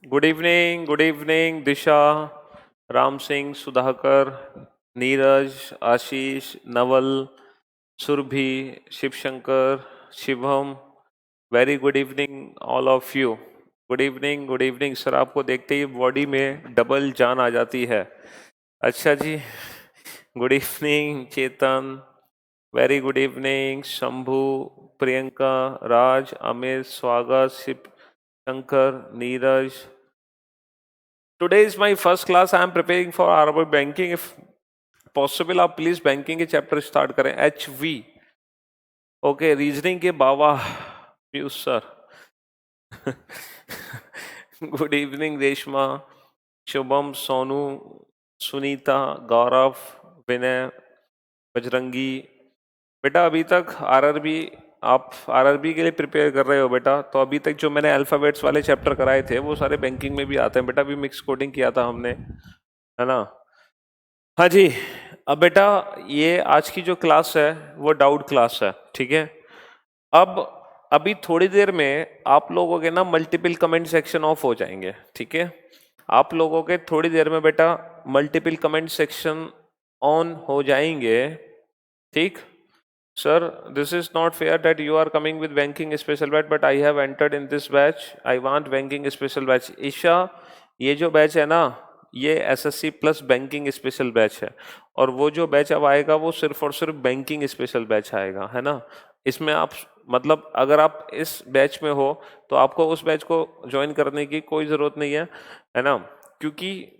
Good evening Disha, Ram Singh, Sudhakar, Neeraj, Ashish, Naval, Surbhi, Shivshankar, Shivam. Very good evening all of you. Good evening sir. आपको देखते ही body में double जान आ जाती है। अच्छा जी। Good evening Chetan. Very good evening Shambhu, Priyanka, Raj, Amit, स्वागत, Shiv Shankar, Neeraj. Today is my first class. I am preparing for RBI banking. If possible, आप प्लीज बैंकिंग के चैप्टर स्टार्ट करें। HV। ओके, रीजनिंग के बाबा Piyush sir. Good evening Reshma, Shubham, Sonu, Sunita, Gaurav, Vinay, Bajrangi. बेटा अभी तक आरआरबी, आप आरआरबी के लिए प्रिपेयर कर रहे हो बेटा, तो अभी तक जो मैंने अल्फाबेट्स वाले चैप्टर कराए थे वो सारे बैंकिंग में भी आते हैं बेटा। अभी मिक्स कोडिंग किया था हमने, है ना। हाँ जी। अब बेटा ये आज की जो क्लास है वो डाउट क्लास है, ठीक है। अब अभी थोड़ी देर में आप लोगों के ना मल्टीपल कमेंट सेक्शन ऑफ हो जाएंगे, ठीक है। आप लोगों के थोड़ी देर में बेटा मल्टीपल कमेंट सेक्शन ऑन हो जाएंगे, ठीक। Sir, this is not fair that you are coming with banking special batch, but I have entered in this batch. I want banking special batch. Isha, ये जो बैच है ना, ये SSC plus banking special batch है। और वो जो batch अब आएगा वो सिर्फ और सिर्फ बैंकिंग स्पेशल बैच आएगा, है ना। इसमें आप मतलब अगर आप इस बैच में हो तो आपको उस बैच को ज्वाइन करने की कोई ज़रूरत नहीं है ना। क्योंकि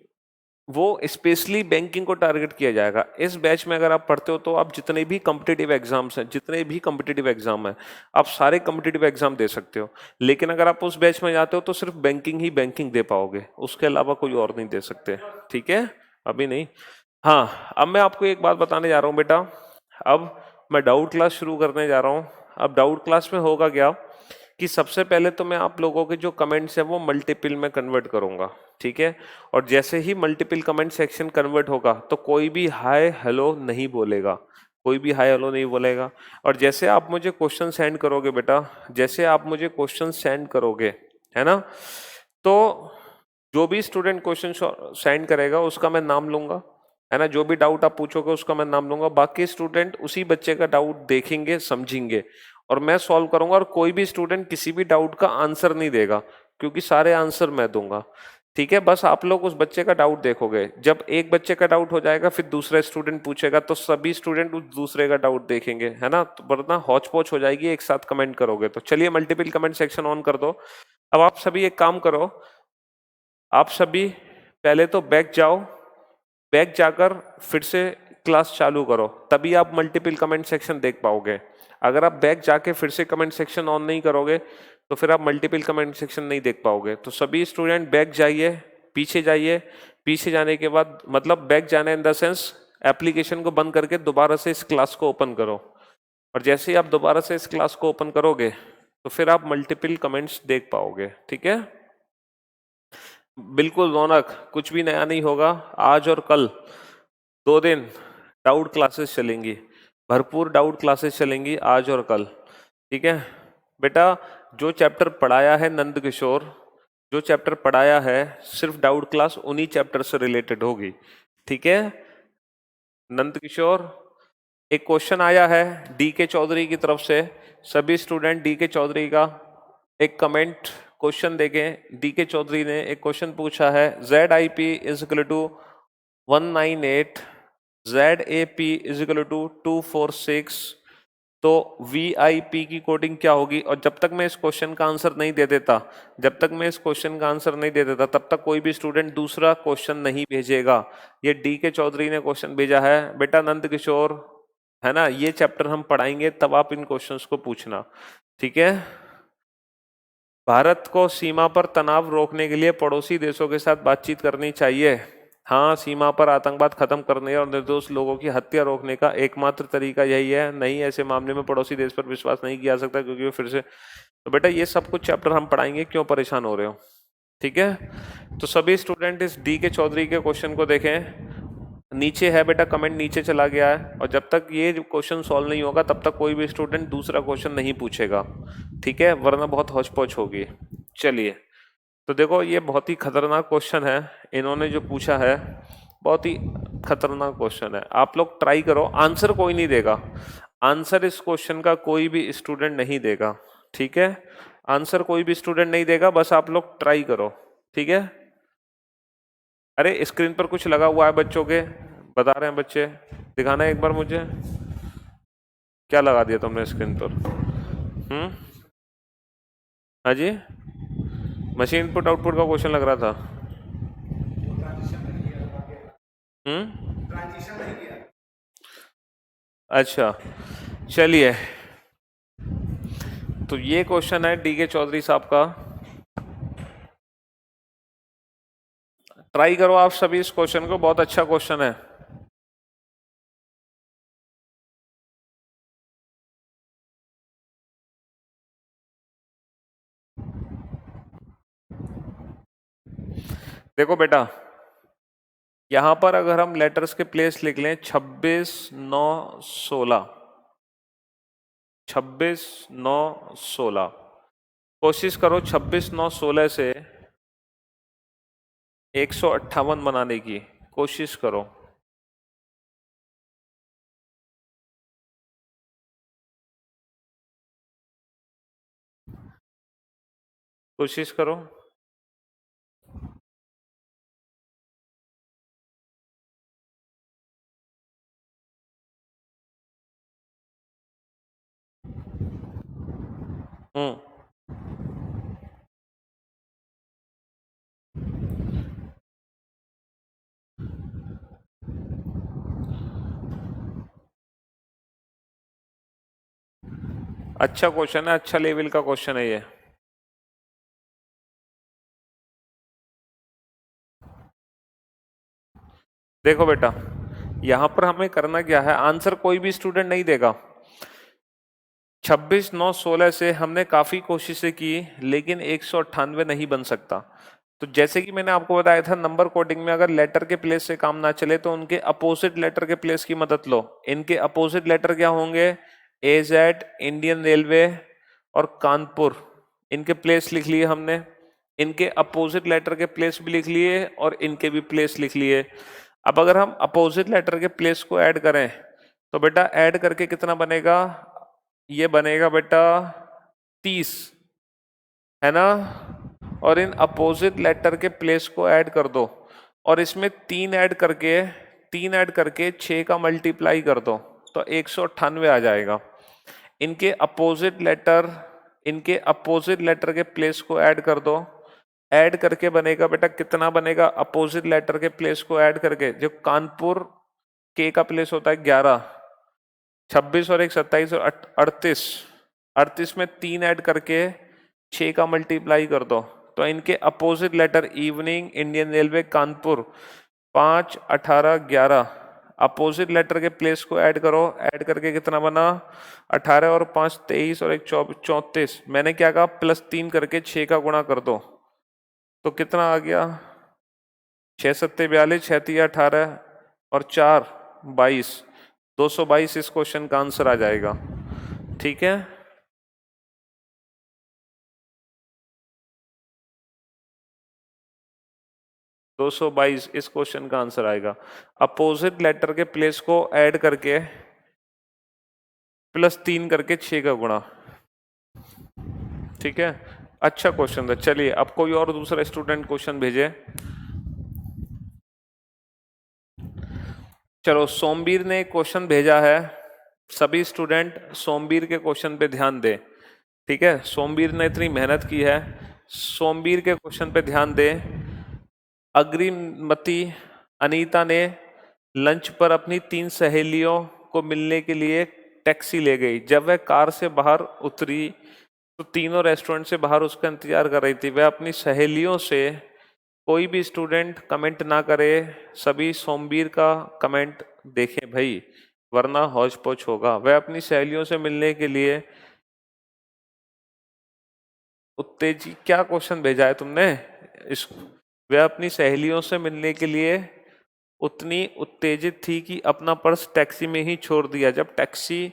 वो स्पेशली बैंकिंग को टारगेट किया जाएगा। इस बैच में अगर आप पढ़ते हो तो आप जितने भी कॉम्पिटिटिव एग्जाम्स हैं, जितने भी कॉम्पिटिटिव एग्जाम हैं, आप सारे कॉम्पिटिटिव एग्जाम दे सकते हो। लेकिन अगर आप उस बैच में जाते हो तो सिर्फ बैंकिंग ही बैंकिंग दे पाओगे, उसके अलावा कोई और नहीं दे सकते, ठीक है। अभी नहीं। हाँ, अब मैं आपको एक बात बताने जा रहा हूँ बेटा। अब मैं डाउट क्लास शुरू करने जा रहा हूँ। अब डाउट क्लास में होगा क्या कि सबसे पहले तो मैं आप लोगों के जो कमेंट्स हैं वो मल्टीपल में कन्वर्ट करूंगा, ठीक है। और जैसे ही मल्टीपल कमेंट सेक्शन कन्वर्ट होगा तो कोई भी हाय हेलो नहीं बोलेगा, कोई भी हाय हेलो नहीं बोलेगा। और जैसे आप मुझे क्वेश्चन सेंड करोगे बेटा, जैसे आप मुझे क्वेश्चन सेंड करोगे, है ना, तो जो भी स्टूडेंट क्वेश्चन सेंड करेगा उसका मैं नाम लूंगा, है ना। जो भी डाउट आप पूछोगे उसका मैं नाम लूंगा। बाकी स्टूडेंट उसी बच्चे का डाउट देखेंगे, समझेंगे और मैं सॉल्व करूंगा। और कोई भी स्टूडेंट किसी भी डाउट का आंसर नहीं देगा, क्योंकि सारे आंसर मैं दूंगा, ठीक है। बस आप लोग उस बच्चे का डाउट देखोगे। जब एक बच्चे का डाउट हो जाएगा फिर दूसरा स्टूडेंट पूछेगा तो सभी स्टूडेंट उस दूसरे का डाउट देखेंगे, है ना। तो वरना हौच पौच हो जाएगी, एक साथ कमेंट करोगे तो। चलिए मल्टीपल कमेंट सेक्शन ऑन कर दो। अब आप सभी एक काम करो, आप सभी पहले तो बैक जाओ, बैक जाकर फिर से क्लास चालू करो, तभी आप मल्टीपल कमेंट सेक्शन देख पाओगे। अगर आप बैक जाके फिर से कमेंट सेक्शन ऑन नहीं करोगे तो फिर आप मल्टीपल कमेंट सेक्शन नहीं देख पाओगे। तो सभी स्टूडेंट बैक जाइए, पीछे जाइए। पीछे जाने के बाद मतलब बैक जाना इन द सेंस एप्लीकेशन को बंद करके दोबारा से इस क्लास को ओपन करो। और जैसे ही आप दोबारा से इस क्लास को ओपन करोगे तो फिर आप मल्टीपल कमेंट्स देख पाओगे, ठीक है। बिल्कुल रौनक, कुछ भी नया नहीं होगा। आज और कल 2 दिन डाउट क्लासेस चलेंगी, भरपूर डाउट क्लासेस चलेंगी आज और कल, ठीक है। बेटा जो चैप्टर पढ़ाया है नंद किशोर, जो चैप्टर पढ़ाया है सिर्फ डाउट क्लास उन्हीं चैप्टर से रिलेटेड होगी, ठीक है। नंद किशोर, एक क्वेश्चन आया है डी के चौधरी की तरफ से। सभी स्टूडेंट डी के चौधरी का एक कमेंट क्वेश्चन देखें। डी के चौधरी ने एक क्वेश्चन पूछा है, ZIP is equal to 198, ZAP is equal to 246, तो VIP की कोडिंग क्या होगी। और जब तक मैं इस क्वेश्चन का आंसर नहीं दे देता, जब तक मैं इस क्वेश्चन का आंसर नहीं दे देता तब तक कोई भी स्टूडेंट दूसरा क्वेश्चन नहीं भेजेगा। ये डी के चौधरी ने क्वेश्चन भेजा है। बेटा नंद किशोर, है ना, ये चैप्टर हम पढ़ाएंगे तब आप इन क्वेश्चंस को पूछना, ठीक है। भारत को सीमा पर तनाव रोकने के लिए पड़ोसी देशों के साथ बातचीत करनी चाहिए। हाँ, सीमा पर आतंकवाद खत्म करने और निर्दोष लोगों की हत्या रोकने का एकमात्र तरीका यही है। नहीं, ऐसे मामले में पड़ोसी देश पर विश्वास नहीं किया जा सकता, क्योंकि वो फिर से। तो बेटा ये सब कुछ चैप्टर हम पढ़ाएंगे, क्यों परेशान हो रहे हो, ठीक है। तो सभी स्टूडेंट इस डी के चौधरी के क्वेश्चन को देखें। नीचे है बेटा, कमेंट नीचे चला गया है। और जब तक ये क्वेश्चन सॉल्व नहीं होगा तब तक कोई भी स्टूडेंट दूसरा क्वेश्चन नहीं पूछेगा, ठीक है, वरना बहुत हौच पौच होगी। चलिए तो देखो ये बहुत ही खतरनाक क्वेश्चन है, इन्होंने जो पूछा है बहुत ही खतरनाक क्वेश्चन है। आप लोग ट्राई करो, आंसर कोई नहीं देगा, आंसर इस क्वेश्चन का कोई भी स्टूडेंट नहीं देगा, ठीक है? आंसर कोई भी स्टूडेंट नहीं देगा, बस आप लोग ट्राई करो, ठीक है? अरे स्क्रीन पर कुछ लगा हुआ है बच्चों के, बता रहे हैं बच्चे, दिखाना है एक बार मुझे, क्या लगा दिया तुमने स्क्रीन पर? हाँ जी, मशीन इनपुट आउटपुट का क्वेश्चन लग रहा था। अच्छा, चलिए, तो ये क्वेश्चन है डी के चौधरी साहब का। ट्राई करो आप सभी इस क्वेश्चन को, बहुत अच्छा क्वेश्चन है। देखो बेटा, यहां पर अगर हम लेटर्स के प्लेस लिख लें 26 9 16, 26 9 16, कोशिश करो 26 9 16 से 158 बनाने की कोशिश करो। कोशिश करो। हम्म, अच्छा क्वेश्चन है, अच्छा लेवल का क्वेश्चन है ये। देखो बेटा, यहां पर हमें करना क्या है, आंसर कोई भी स्टूडेंट नहीं देगा। 26 9 16 से हमने काफी कोशिशें की, लेकिन 198 नहीं बन सकता। तो जैसे कि मैंने आपको बताया था, नंबर कोडिंग में अगर लेटर के प्लेस से काम ना चले तो उनके अपोजिट लेटर के प्लेस की मदद लो। इनके अपोजिट लेटर क्या होंगे? एजेड, इंडियन रेलवे और कानपुर, इनके प्लेस लिख लिए हमने। इनके अपोजिट लेटर के प्लेस भी लिख लिए और इनके भी प्लेस लिख लिए। अब अगर हम अपोजिट लेटर के प्लेस को ऐड करें तो बेटा ऐड करके कितना बनेगा? ये बनेगा बेटा 30, है ना? और इन अपोजिट लेटर के प्लेस को ऐड कर दो, और इसमें 3 ऐड करके 6 का मल्टीप्लाई कर दो, तो 198 आ जाएगा। इनके अपोजिट लेटर, इनके अपोजिट लेटर के प्लेस को ऐड कर दो, ऐड करके बनेगा बेटा कितना बनेगा? अपोजिट लेटर के प्लेस को ऐड करके, जो कानपुर के का प्लेस होता है 11, 26 और 1 27 और 38, 38 में 3 ऐड करके 6 का मल्टीप्लाई कर दो, तो इनके opposite letter evening, Indian railway, Kanpur, 5 18 11, opposite letter के प्लेस को ऐड करो, ऐड करके कितना बना? 18 और 5 23 और 1 34। मैंने क्या कहा? +3 करके 6 का गुणा कर दो, तो कितना आ गया? 6 7 42, 6 3 18 और 4 22, 222 इस क्वेश्चन का आंसर आ जाएगा, ठीक है? दो सौ बाईस इस क्वेश्चन का आंसर आएगा। अपोजिट लेटर के प्लेस को ऐड करके +3 करके 6 का गुणा, ठीक है? अच्छा क्वेश्चन था। चलिए अब कोई और दूसरा स्टूडेंट क्वेश्चन भेजे। चलो, सोमवीर ने एक क्वेश्चन भेजा है, सभी स्टूडेंट सोमवीर के क्वेश्चन पे ध्यान दें, ठीक है? सोमवीर ने इतनी मेहनत की है, सोमवीर के क्वेश्चन पे ध्यान दें। अग्रिमती अनीता ने लंच पर अपनी 3 सहेलियों को मिलने के लिए टैक्सी ले गई। जब वह कार से बाहर उतरी तो तीनों रेस्टोरेंट से बाहर उसका इंतजार कर रही थी। वह अपनी सहेलियों से, कोई भी स्टूडेंट कमेंट ना करे, सभी सोमवीर का कमेंट देखें भाई, वरना हौच पौच होगा। वह अपनी सहेलियों से मिलने के लिए उत्तेजित, क्या क्वेश्चन भेजा है तुमने? इस, वह अपनी सहेलियों से मिलने के लिए उतनी उत्तेजित थी कि अपना पर्स टैक्सी में ही छोड़ दिया। जब टैक्सी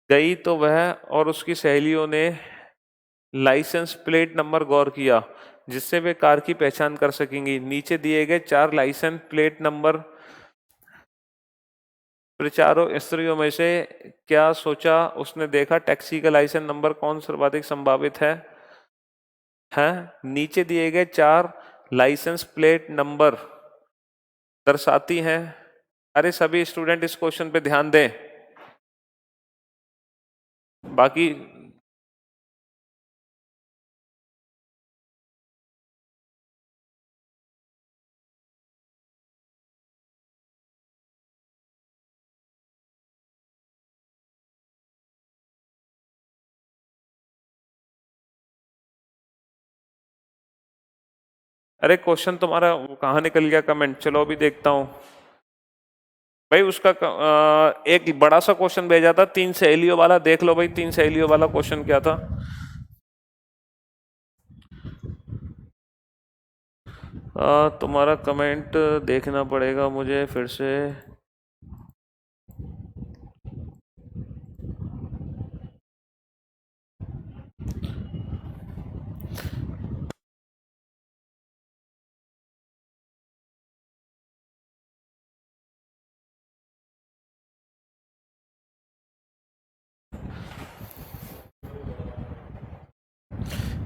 गई तो वह और उसकी सहेलियों ने लाइसेंस प्लेट नंबर गौर किया जिससे वे कार की पहचान कर सकेंगी। नीचे दिए गए 4 लाइसेंस प्लेट नंबर प्रचारों स्त्रियों में से क्या सोचा उसने देखा टैक्सी का लाइसेंस नंबर कौन सर्वाधिक संभावित है। नीचे दिए गए 4 लाइसेंस प्लेट नंबर दर्शाती हैं। अरे सभी स्टूडेंट इस क्वेश्चन पे ध्यान दें। बाकी अरे क्वेश्चन तुम्हारा कहाँ निकल गया कमेंट, चलो अभी देखता हूँ भाई। उसका एक बड़ा सा क्वेश्चन भेजा था 3 सहेलियों वाला, देख लो भाई 3 सहेलियों वाला क्वेश्चन क्या था। तुम्हारा कमेंट देखना पड़ेगा मुझे फिर से।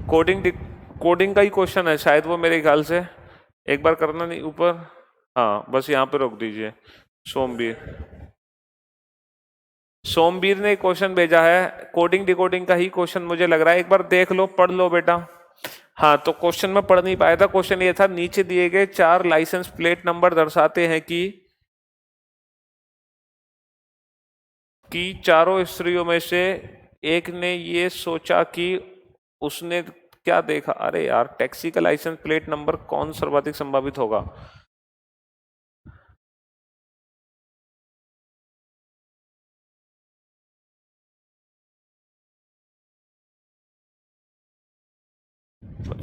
कोडिंग का ही क्वेश्चन है शायद वो, मेरे ख्याल से। एक बार करना नहीं ऊपर, हाँ बस यहाँ पे रोक दीजिए। सोमवीर सोमवीर ने क्वेश्चन भेजा है, कोडिंग डिकोडिंग का ही क्वेश्चन मुझे लग रहा है। एक बार देख लो, पढ़ लो बेटा। हाँ तो क्वेश्चन में पढ़ नहीं पाया था। क्वेश्चन ये था नीचे दिए गए 4 लाइसेंस प्लेट नंबर दर्शाते हैं कि चारों स्त्रियों में से एक ने ये सोचा कि उसने क्या देखा। अरे यार टैक्सी का लाइसेंस प्लेट नंबर कौन सर्वाधिक संभावित होगा।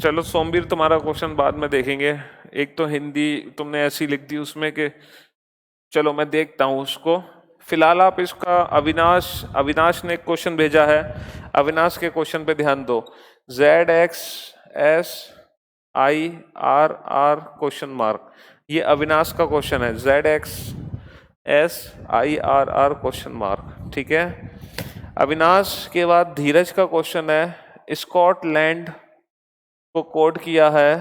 चलो सोमवीर तुम्हारा क्वेश्चन बाद में देखेंगे। एक तो हिंदी तुमने ऐसी लिख दी उसमें कि, चलो मैं देखता हूँ उसको। फिलहाल आप इसका अविनाश अविनाश ने क्वेश्चन भेजा है। अविनाश के क्वेश्चन पे ध्यान दो। ZXSIRR क्वेश्चन मार्क, ये अविनाश का क्वेश्चन है। ZXSIRR क्वेश्चन मार्क, ठीक है। अविनाश के बाद धीरज का क्वेश्चन है। स्कॉटलैंड को कोड किया है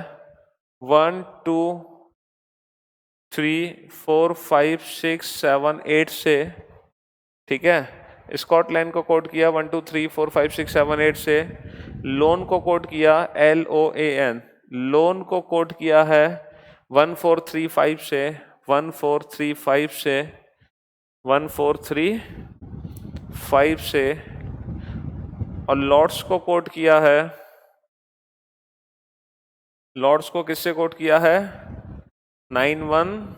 1 2 3 4 5 6 7 8 से, ठीक है। स्कॉटलैंड को कोड किया 1 2 3 4 5 6 7 8 से। लोन को कोड किया LOAN, लोन को कोड किया है 1 4 3 5 से, 1 4 3 5 से, 1 4 3 5 से। और लॉर्ड्स को कोड किया है, लॉर्ड्स को किससे कोड किया है 9 1।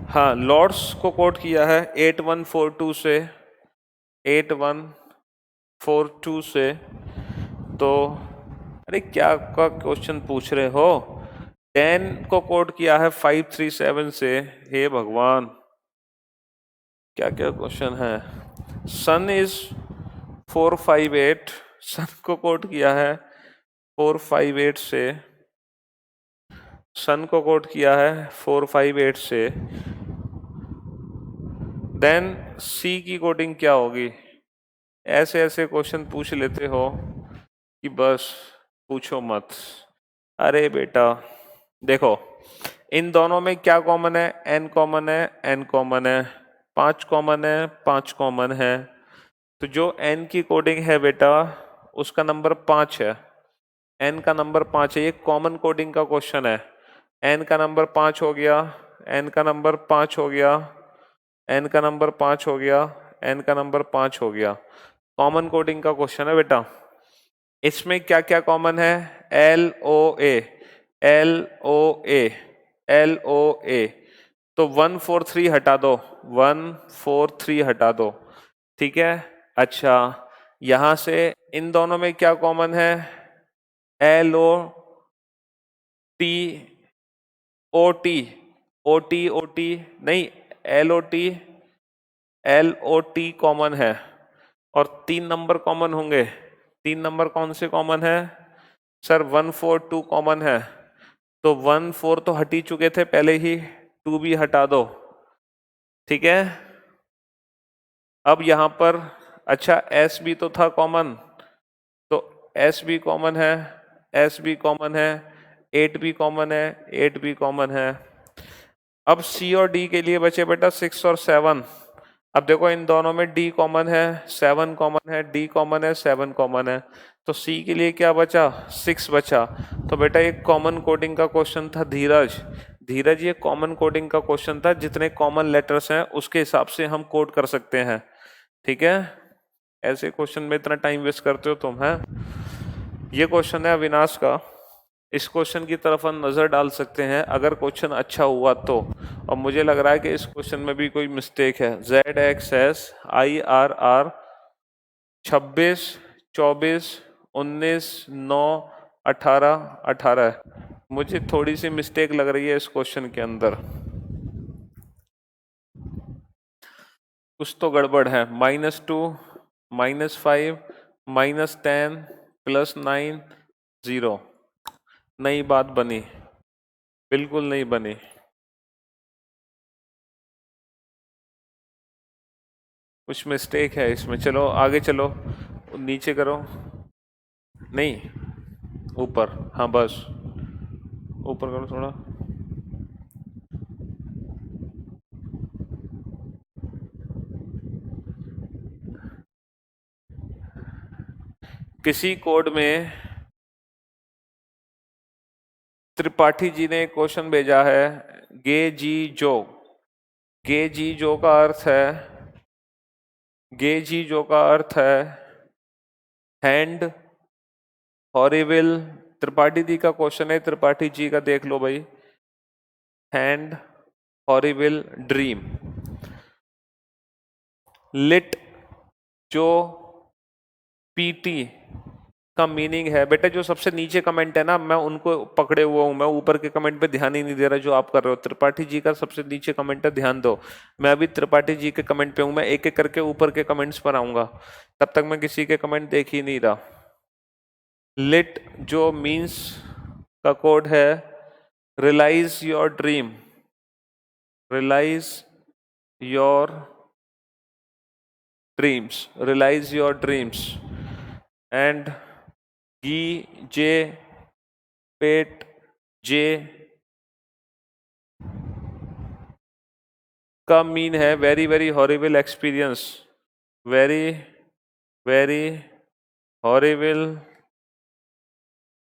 हाँ लॉर्ड्स को कोड किया है 8142 से, 8142 से। तो अरे क्या का क्वेश्चन पूछ रहे हो। 10 को कोड किया है 537 से। हे भगवान क्या क्या क्वेश्चन है। सन इज 458, सन को कोड किया है 458 से, सन को कोड किया है 458 से। देन सी की कोडिंग क्या होगी। ऐसे ऐसे क्वेश्चन पूछ लेते हो कि बस पूछो मत। अरे बेटा देखो, इन दोनों में क्या कॉमन है, एन कॉमन है, एन कॉमन है, 5 कॉमन है, 5 कॉमन है। तो जो एन की कोडिंग है बेटा उसका नंबर 5 है, एन का नंबर 5 है। ये कॉमन कोडिंग का क्वेश्चन है। एन का नंबर 5 हो गया, एन का नंबर 5 हो गया, एन का नंबर 5 हो गया, एन का नंबर 5 हो गया। कॉमन कोडिंग का क्वेश्चन है बेटा। इसमें क्या क्या कॉमन है, LOA, LOA, LOA। तो 1 4 3 हटा दो, 1 4 3 हटा दो, ठीक है। अच्छा यहां से इन दोनों में क्या कॉमन है, LOT OT OT नहीं, LOT कॉमन है और 3 नंबर कॉमन होंगे। 3 नंबर कौन से कॉमन है सर? 1 4 2 कॉमन है, तो 1 4 तो हट ही चुके थे पहले ही, 2 भी हटा दो, ठीक है। अब यहां पर अच्छा S भी तो था कॉमन, तो S भी कॉमन है, S भी कॉमन है, 8 भी कॉमन है, 8 भी कॉमन है। अब C और D के लिए बचे बेटा 6 और 7। अब देखो इन दोनों में D कॉमन है, 7 कॉमन है, D कॉमन है, 7 कॉमन है, तो C के लिए क्या बचा? 6 बचा। तो बेटा एक कॉमन कोडिंग का क्वेश्चन था धीरज, ये कॉमन कोडिंग का क्वेश्चन था, जितने कॉमन लेटर्स हैं उसके हिसाब से हम कोड कर सकते हैं, ठीक है। ऐसे क्वेश्चन में इतना टाइम वेस्ट करते हो तुम, हैं? ये क्वेश्चन है अविनाश का, इस क्वेश्चन की तरफ हम नज़र डाल सकते हैं अगर क्वेश्चन अच्छा हुआ तो। और मुझे लग रहा है कि इस क्वेश्चन में भी कोई मिस्टेक है। ZXS IRR 26 24 19 9 18 18, मुझे थोड़ी सी मिस्टेक लग रही है इस क्वेश्चन के अंदर, कुछ तो गड़बड़ है। -2 -5 -10 +9 0, नई बात बनी, बिल्कुल नहीं बनी। कुछ मिस्टेक है इसमें। चलो आगे चलो, नीचे करो, नहीं ऊपर, हाँ बस ऊपर करो थोड़ा। किसी कोड में त्रिपाठी जी ने क्वेश्चन भेजा है, गे जी जो का अर्थ है, गे जी जो का अर्थ है हैंड हॉरिबल। त्रिपाठी जी का क्वेश्चन है, त्रिपाठी जी का देख लो भाई, हैंड हॉरिबल ड्रीम। लिट जो पीटी का मीनिंग है बेटा, जो सबसे नीचे कमेंट है ना, मैं उनको पकड़े हुआ हूं, मैं ऊपर के कमेंट पे ध्यान ही नहीं दे रहा जो आप कर रहे हो। त्रिपाठी जी का सबसे नीचे कमेंट है, ध्यान दो। मैं अभी त्रिपाठी जी के कमेंट पे हूं, मैं एक एक करके ऊपर के कमेंट्स पर आऊंगा, तब तक मैं किसी के कमेंट देख ही नहीं रहा। लिट जो मीन्स का कोड है realize your dream, realize your dreams, realize your dreams. And गी जे पेट जे का मीन है very very horrible experience, very very horrible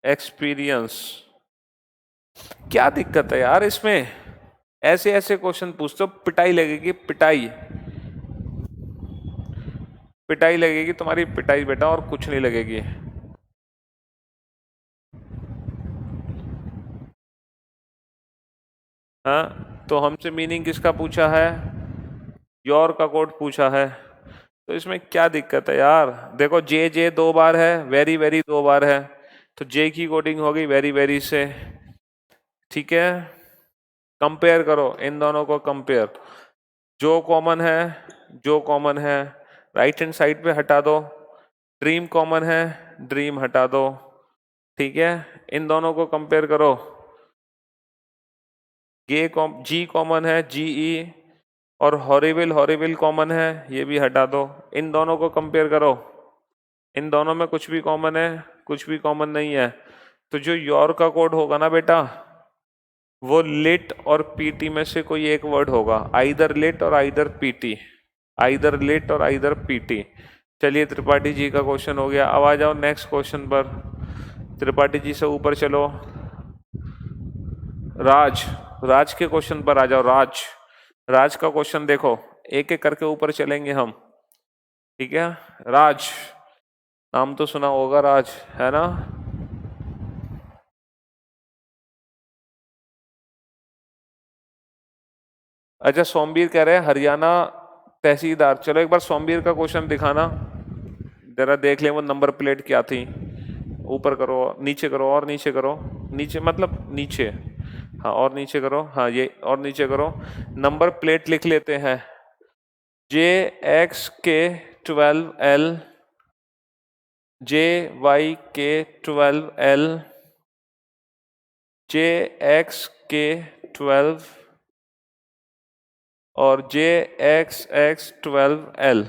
experience. क्या दिक्कत है यार इसमें? ऐसे ऐसे क्वेश्चन पूछते हो, पिटाई लगेगी, पिटाई पिटाई लगेगी तुम्हारी, पिटाई बेटा, और कुछ नहीं लगेगी। हाँ, तो हमसे मीनिंग किसका पूछा है? योर का कोड पूछा है, तो इसमें क्या दिक्कत है यार? देखो जे जे 2 बार है, वेरी वेरी 2 बार है, तो जे की कोडिंग हो गई वेरी वेरी से, ठीक है। कंपेयर करो इन दोनों को, कंपेयर, जो कॉमन है, जो कॉमन है राइट हैंड साइड पे हटा दो, ड्रीम कॉमन है, ड्रीम हटा दो, ठीक है। इन दोनों को कंपेयर करो, जी कॉमन है, जीई, और हॉरिबल हॉरिबल कॉमन है, ये भी हटा दो। इन दोनों को कंपेयर करो, इन दोनों में कुछ भी कॉमन है, कुछ भी कॉमन नहीं है, तो जो योर का कोड होगा ना बेटा, वो लिट और पीटी में से कोई एक वर्ड होगा, आइदर लिट और आइदर पीटी, आइदर लिट और आइदर पीटी। चलिए त्रिपाठी जी का क्वेश्चन हो गया। अब आ जाओ नेक्स्ट क्वेश्चन पर, त्रिपाठी जी से ऊपर चलो, राज के क्वेश्चन पर आ जाओ। राज का क्वेश्चन देखो, एक एक करके ऊपर चलेंगे हम, ठीक है। राज, नाम तो सुना होगा राज, है ना? अच्छा, सोमवीर कह रहे हैं हरियाणा तहसीलदार। चलो एक बार सोमवीर का क्वेश्चन दिखाना, जरा देख लें वो नंबर प्लेट क्या थी। ऊपर करो, नीचे करो, और नीचे करो, नीचे मतलब नीचे, हाँ और नीचे करो, हाँ ये और नीचे करो। नंबर प्लेट लिख लेते हैं, JX के 12L, JY के 12L, JX के 12 और JXX12L,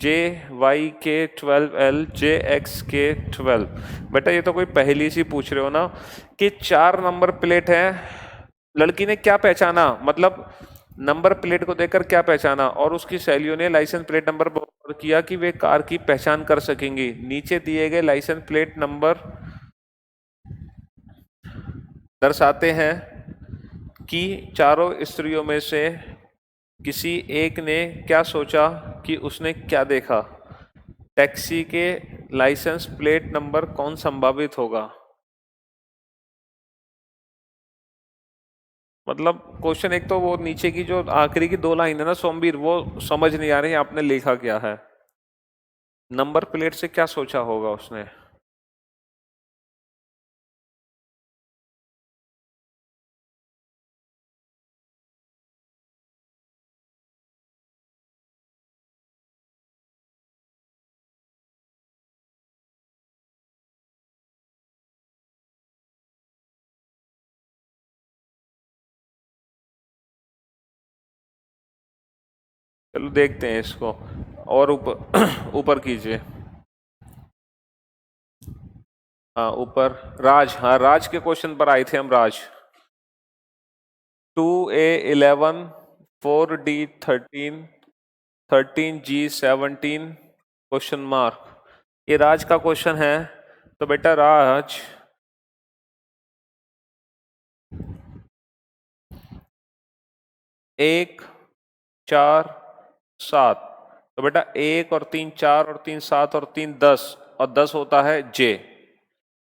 JY के 12L, JX के 12। बेटा ये तो कोई पहेली सी पूछ रहे हो ना कि 4 नंबर प्लेट है, लड़की ने क्या पहचाना, मतलब नंबर प्लेट को देखकर क्या पहचाना, और उसकी सहेलियों ने लाइसेंस प्लेट नंबर किया कि वे कार की पहचान कर सकेंगी। नीचे दिए गए लाइसेंस प्लेट नंबर दर्शाते हैं कि चारों स्त्रियों में से किसी एक ने क्या सोचा कि उसने क्या देखा, टैक्सी के लाइसेंस प्लेट नंबर कौन संभावित होगा। मतलब क्वेश्चन एक तो वो नीचे की जो आखिरी की 2 लाइन है ना सोमवीर, वो समझ नहीं आ रही आपने लिखा क्या है, नंबर प्लेट से क्या सोचा होगा उसने। चलो देखते हैं इसको, और ऊपर ऊपर कीजिए, हाँ ऊपर राज, हाँ राज के क्वेश्चन पर आए थे हम, राज 2A11, 4D13, 13G17 question mark, ये राज का क्वेश्चन है। तो बेटा राज 1, 4, 7, तो बेटा 1 और 3 4 और 3 7 और 3 10, और 10 होता है जे,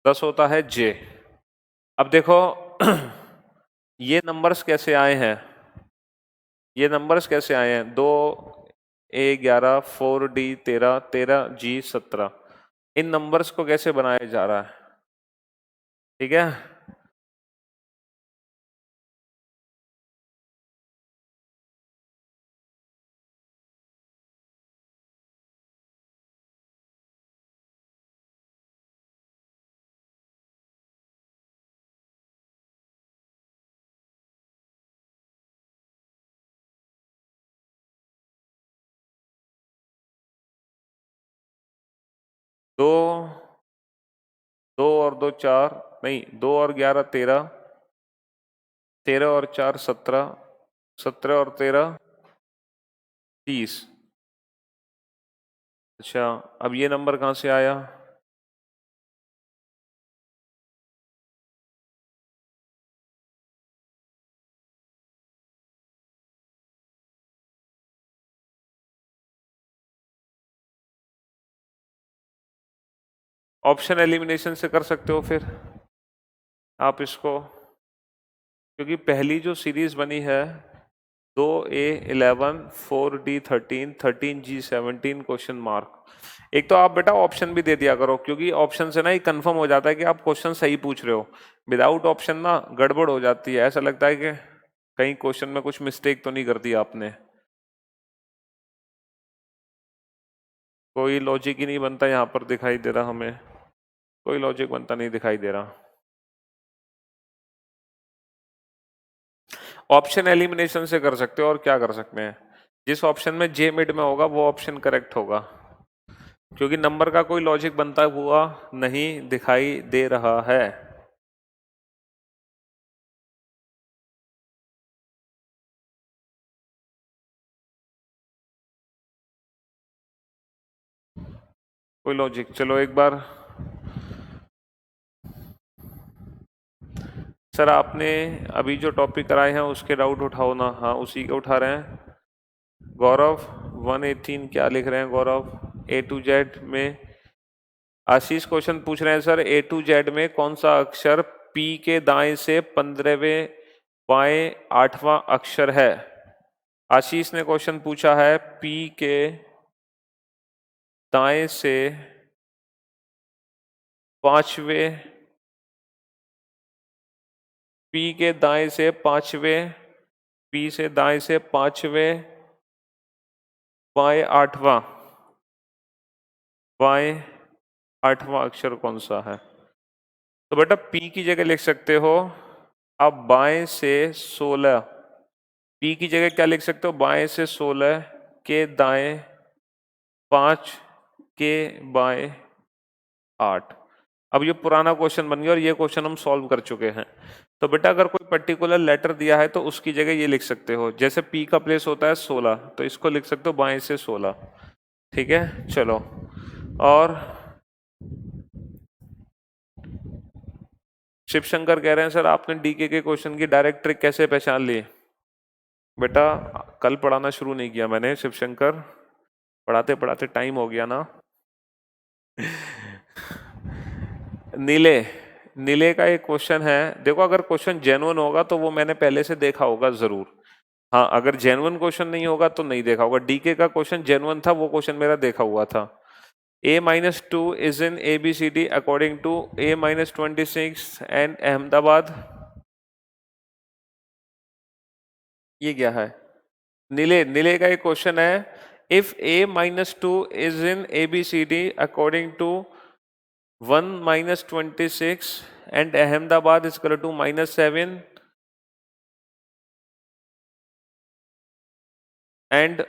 10 होता है जे। अब देखो ये नंबर्स कैसे आए हैं, ये नंबर्स कैसे आए हैं, 2A11, 4D13, 13G17, इन नंबर्स को कैसे बनाया जा रहा है, ठीक है। दो, 2 और 2 4, नहीं 2 और 11 13, 13 और 4 17, 17 और 13 30। अच्छा अब ये नंबर कहाँ से आया, ऑप्शन एलिमिनेशन से कर सकते हो फिर आप इसको, क्योंकि पहली जो सीरीज बनी है 2A11, 4D13, 13G17 question mark, एक तो आप बेटा ऑप्शन भी दे दिया करो, क्योंकि ऑप्शन से ना ही कंफर्म हो जाता है कि आप क्वेश्चन सही पूछ रहे हो, विदाउट ऑप्शन ना गड़बड़ हो जाती है, ऐसा लगता है कि कहीं क्वेश्चन में कुछ मिस्टेक तो नहीं कर दी आपने, कोई लॉजिक ही नहीं बनता यहाँ पर दिखाई दे रहा हमें, कोई लॉजिक बनता नहीं दिखाई दे रहा। ऑप्शन एलिमिनेशन से कर सकते हो, और क्या कर सकते हैं, जिस ऑप्शन में जे मिड में होगा वो ऑप्शन करेक्ट होगा, क्योंकि नंबर का कोई लॉजिक बनता हुआ नहीं दिखाई दे रहा है। कोई लॉजिक, चलो एक बार सर आपने अभी जो टॉपिक कराए हैं उसके डाउट उठाओ ना, हाँ उसी के उठा रहे हैं। गौरव 118 क्या लिख रहे हैं गौरव, A to Z में आशीष क्वेश्चन पूछ रहे हैं सर, A to Z में कौन सा अक्षर P के दाएं से 15वें बाएं 8वां अक्षर है। आशीष ने क्वेश्चन पूछा है P के दाएं से पांचवें, पी के दाएं से पांचवें, पी से दाएं से पांचवें, बाएं आठवां, बाएं आठवां अक्षर कौन सा है? तो बेटा पी की जगह लिख सकते हो आप बाएं से 16, पी की जगह क्या लिख सकते हो? बाएं से 16 के दाएं 5 के बाएं 8। अब ये पुराना क्वेश्चन बन गया और ये क्वेश्चन हम सॉल्व कर चुके हैं। तो बेटा अगर कोई पर्टिकुलर लेटर दिया है तो उसकी जगह ये लिख सकते हो, जैसे पी का प्लेस होता है 16, तो इसको लिख सकते हो बाएं से 16। ठीक है, चलो। और शिव शंकर कह रहे हैं सर आपने डीके के क्वेश्चन की डायरेक्ट ट्रिक कैसे पहचान ली? बेटा कल पढ़ाना शुरू नहीं किया मैंने शिव शंकर, पढ़ाते पढ़ाते टाइम हो गया ना। नीले, नीले का एक क्वेश्चन है, देखो अगर क्वेश्चन जेन्युइन होगा तो वो मैंने पहले से देखा होगा जरूर। हाँ, अगर जेन्युइन क्वेश्चन नहीं होगा तो नहीं देखा होगा। डीके का क्वेश्चन जेन्युइन था, वो क्वेश्चन मेरा देखा हुआ था। A-2 is in ABCD according to A-26 and Ahmedabad. ये क्या है? नीले, नीले का एक क्वेश्चन है, if A-2 is in ABCD according to 1-26 and Ahmedabad is equal to -7 and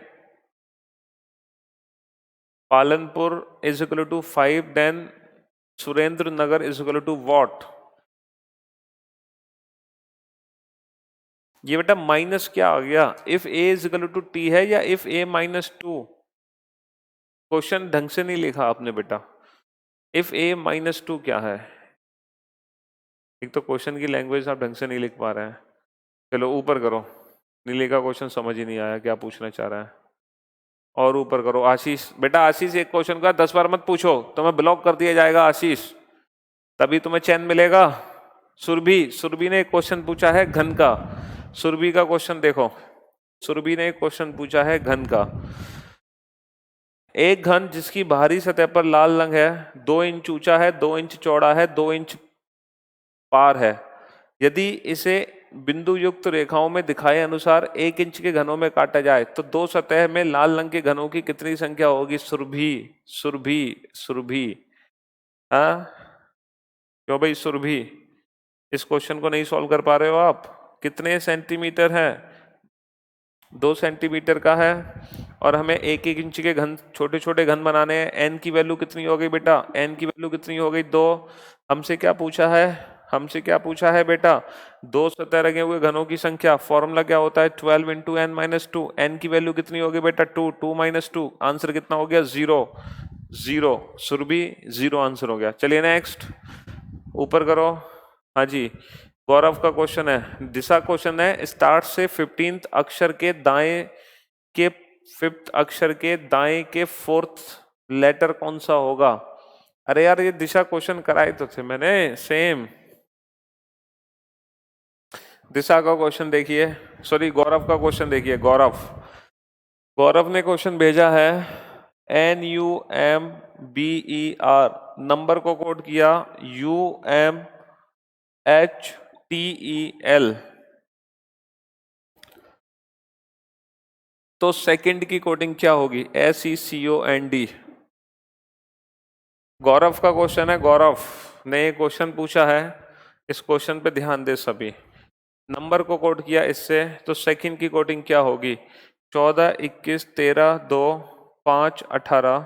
Palanpur is equal to 5, then Surendra Nagar is equal to what? ये बेटा माइनस क्या आ गया? If A is equal to T है या if A-2? Question ढंग से नहीं लिखा आपने बेटा। इफ A-2 क्या है? एक तो क्वेश्चन की लैंग्वेज आप ढंग से नहीं लिख पा रहे हैं। चलो ऊपर करो, नीले का क्वेश्चन समझ ही नहीं आया क्या पूछना चाह रहा है। और ऊपर करो। आशीष, बेटा आशीष एक क्वेश्चन का 10 बार मत पूछो, तुम्हें ब्लॉक कर दिया जाएगा आशीष, तभी तुम्हें चैन मिलेगा। सुरभि, सुरभि ने एक क्वेश्चन पूछा है घन का। सुरभि का क्वेश्चन देखो, सुरभि ने एक क्वेश्चन पूछा है घन का। एक घन जिसकी बाहरी सतह पर लाल रंग है, 2 इंच ऊंचा है, 2 इंच चौड़ा है, 2 इंच पार है, यदि इसे बिंदु युक्त रेखाओं में दिखाए अनुसार 1 इंच के घनों में काटा जाए तो दो सतह में लाल रंग के घनों की कितनी संख्या होगी? सुरभि, सुरभि, सुरभि। हाँ क्यों भाई सुरभि, इस क्वेश्चन को नहीं सॉल्व कर पा रहे हो आप? कितने सेंटीमीटर है? 2 सेंटीमीटर का है और हमें 1-1 इंच के घन, छोटे छोटे घन बनाने हैं। एन की वैल्यू कितनी हो गई बेटा? एन की वैल्यू कितनी हो गई? 2। हमसे क्या पूछा है? हमसे क्या पूछा है बेटा? 2 सतह लगे हुए घनों की संख्या। फॉर्मूला क्या होता है? 12 इंटू एन माइनस 2। एन की वैल्यू कितनी होगी बेटा? 2। 2 माइनस 2, आंसर कितना हो गया? 0। 0, सुरभि 0 आंसर हो गया। चलिए नेक्स्ट, ऊपर करो। हाँ जी, गौरव का क्वेश्चन है, दिशा क्वेश्चन है, स्टार्ट से 15th अक्षर के दाएं के 5th अक्षर के दाएं के 4th लेटर कौन सा होगा? अरे यार ये दिशा क्वेश्चन कराए तो थे मैंने सेम। दिशा का क्वेश्चन देखिए, सॉरी गौरव का क्वेश्चन देखिए। गौरव, गौरव ने क्वेश्चन भेजा है NUMBER, नंबर को कोड किया UMHTEL। तो सेकंड की कोडिंग क्या होगी? SECOND। गौरव का क्वेश्चन है, गौरव ने क्वेश्चन पूछा है, इस क्वेश्चन पे ध्यान दे सभी। नंबर को कोड किया इससे, तो सेकंड की कोडिंग क्या होगी? 14, 21, 13, 2, 5, 18,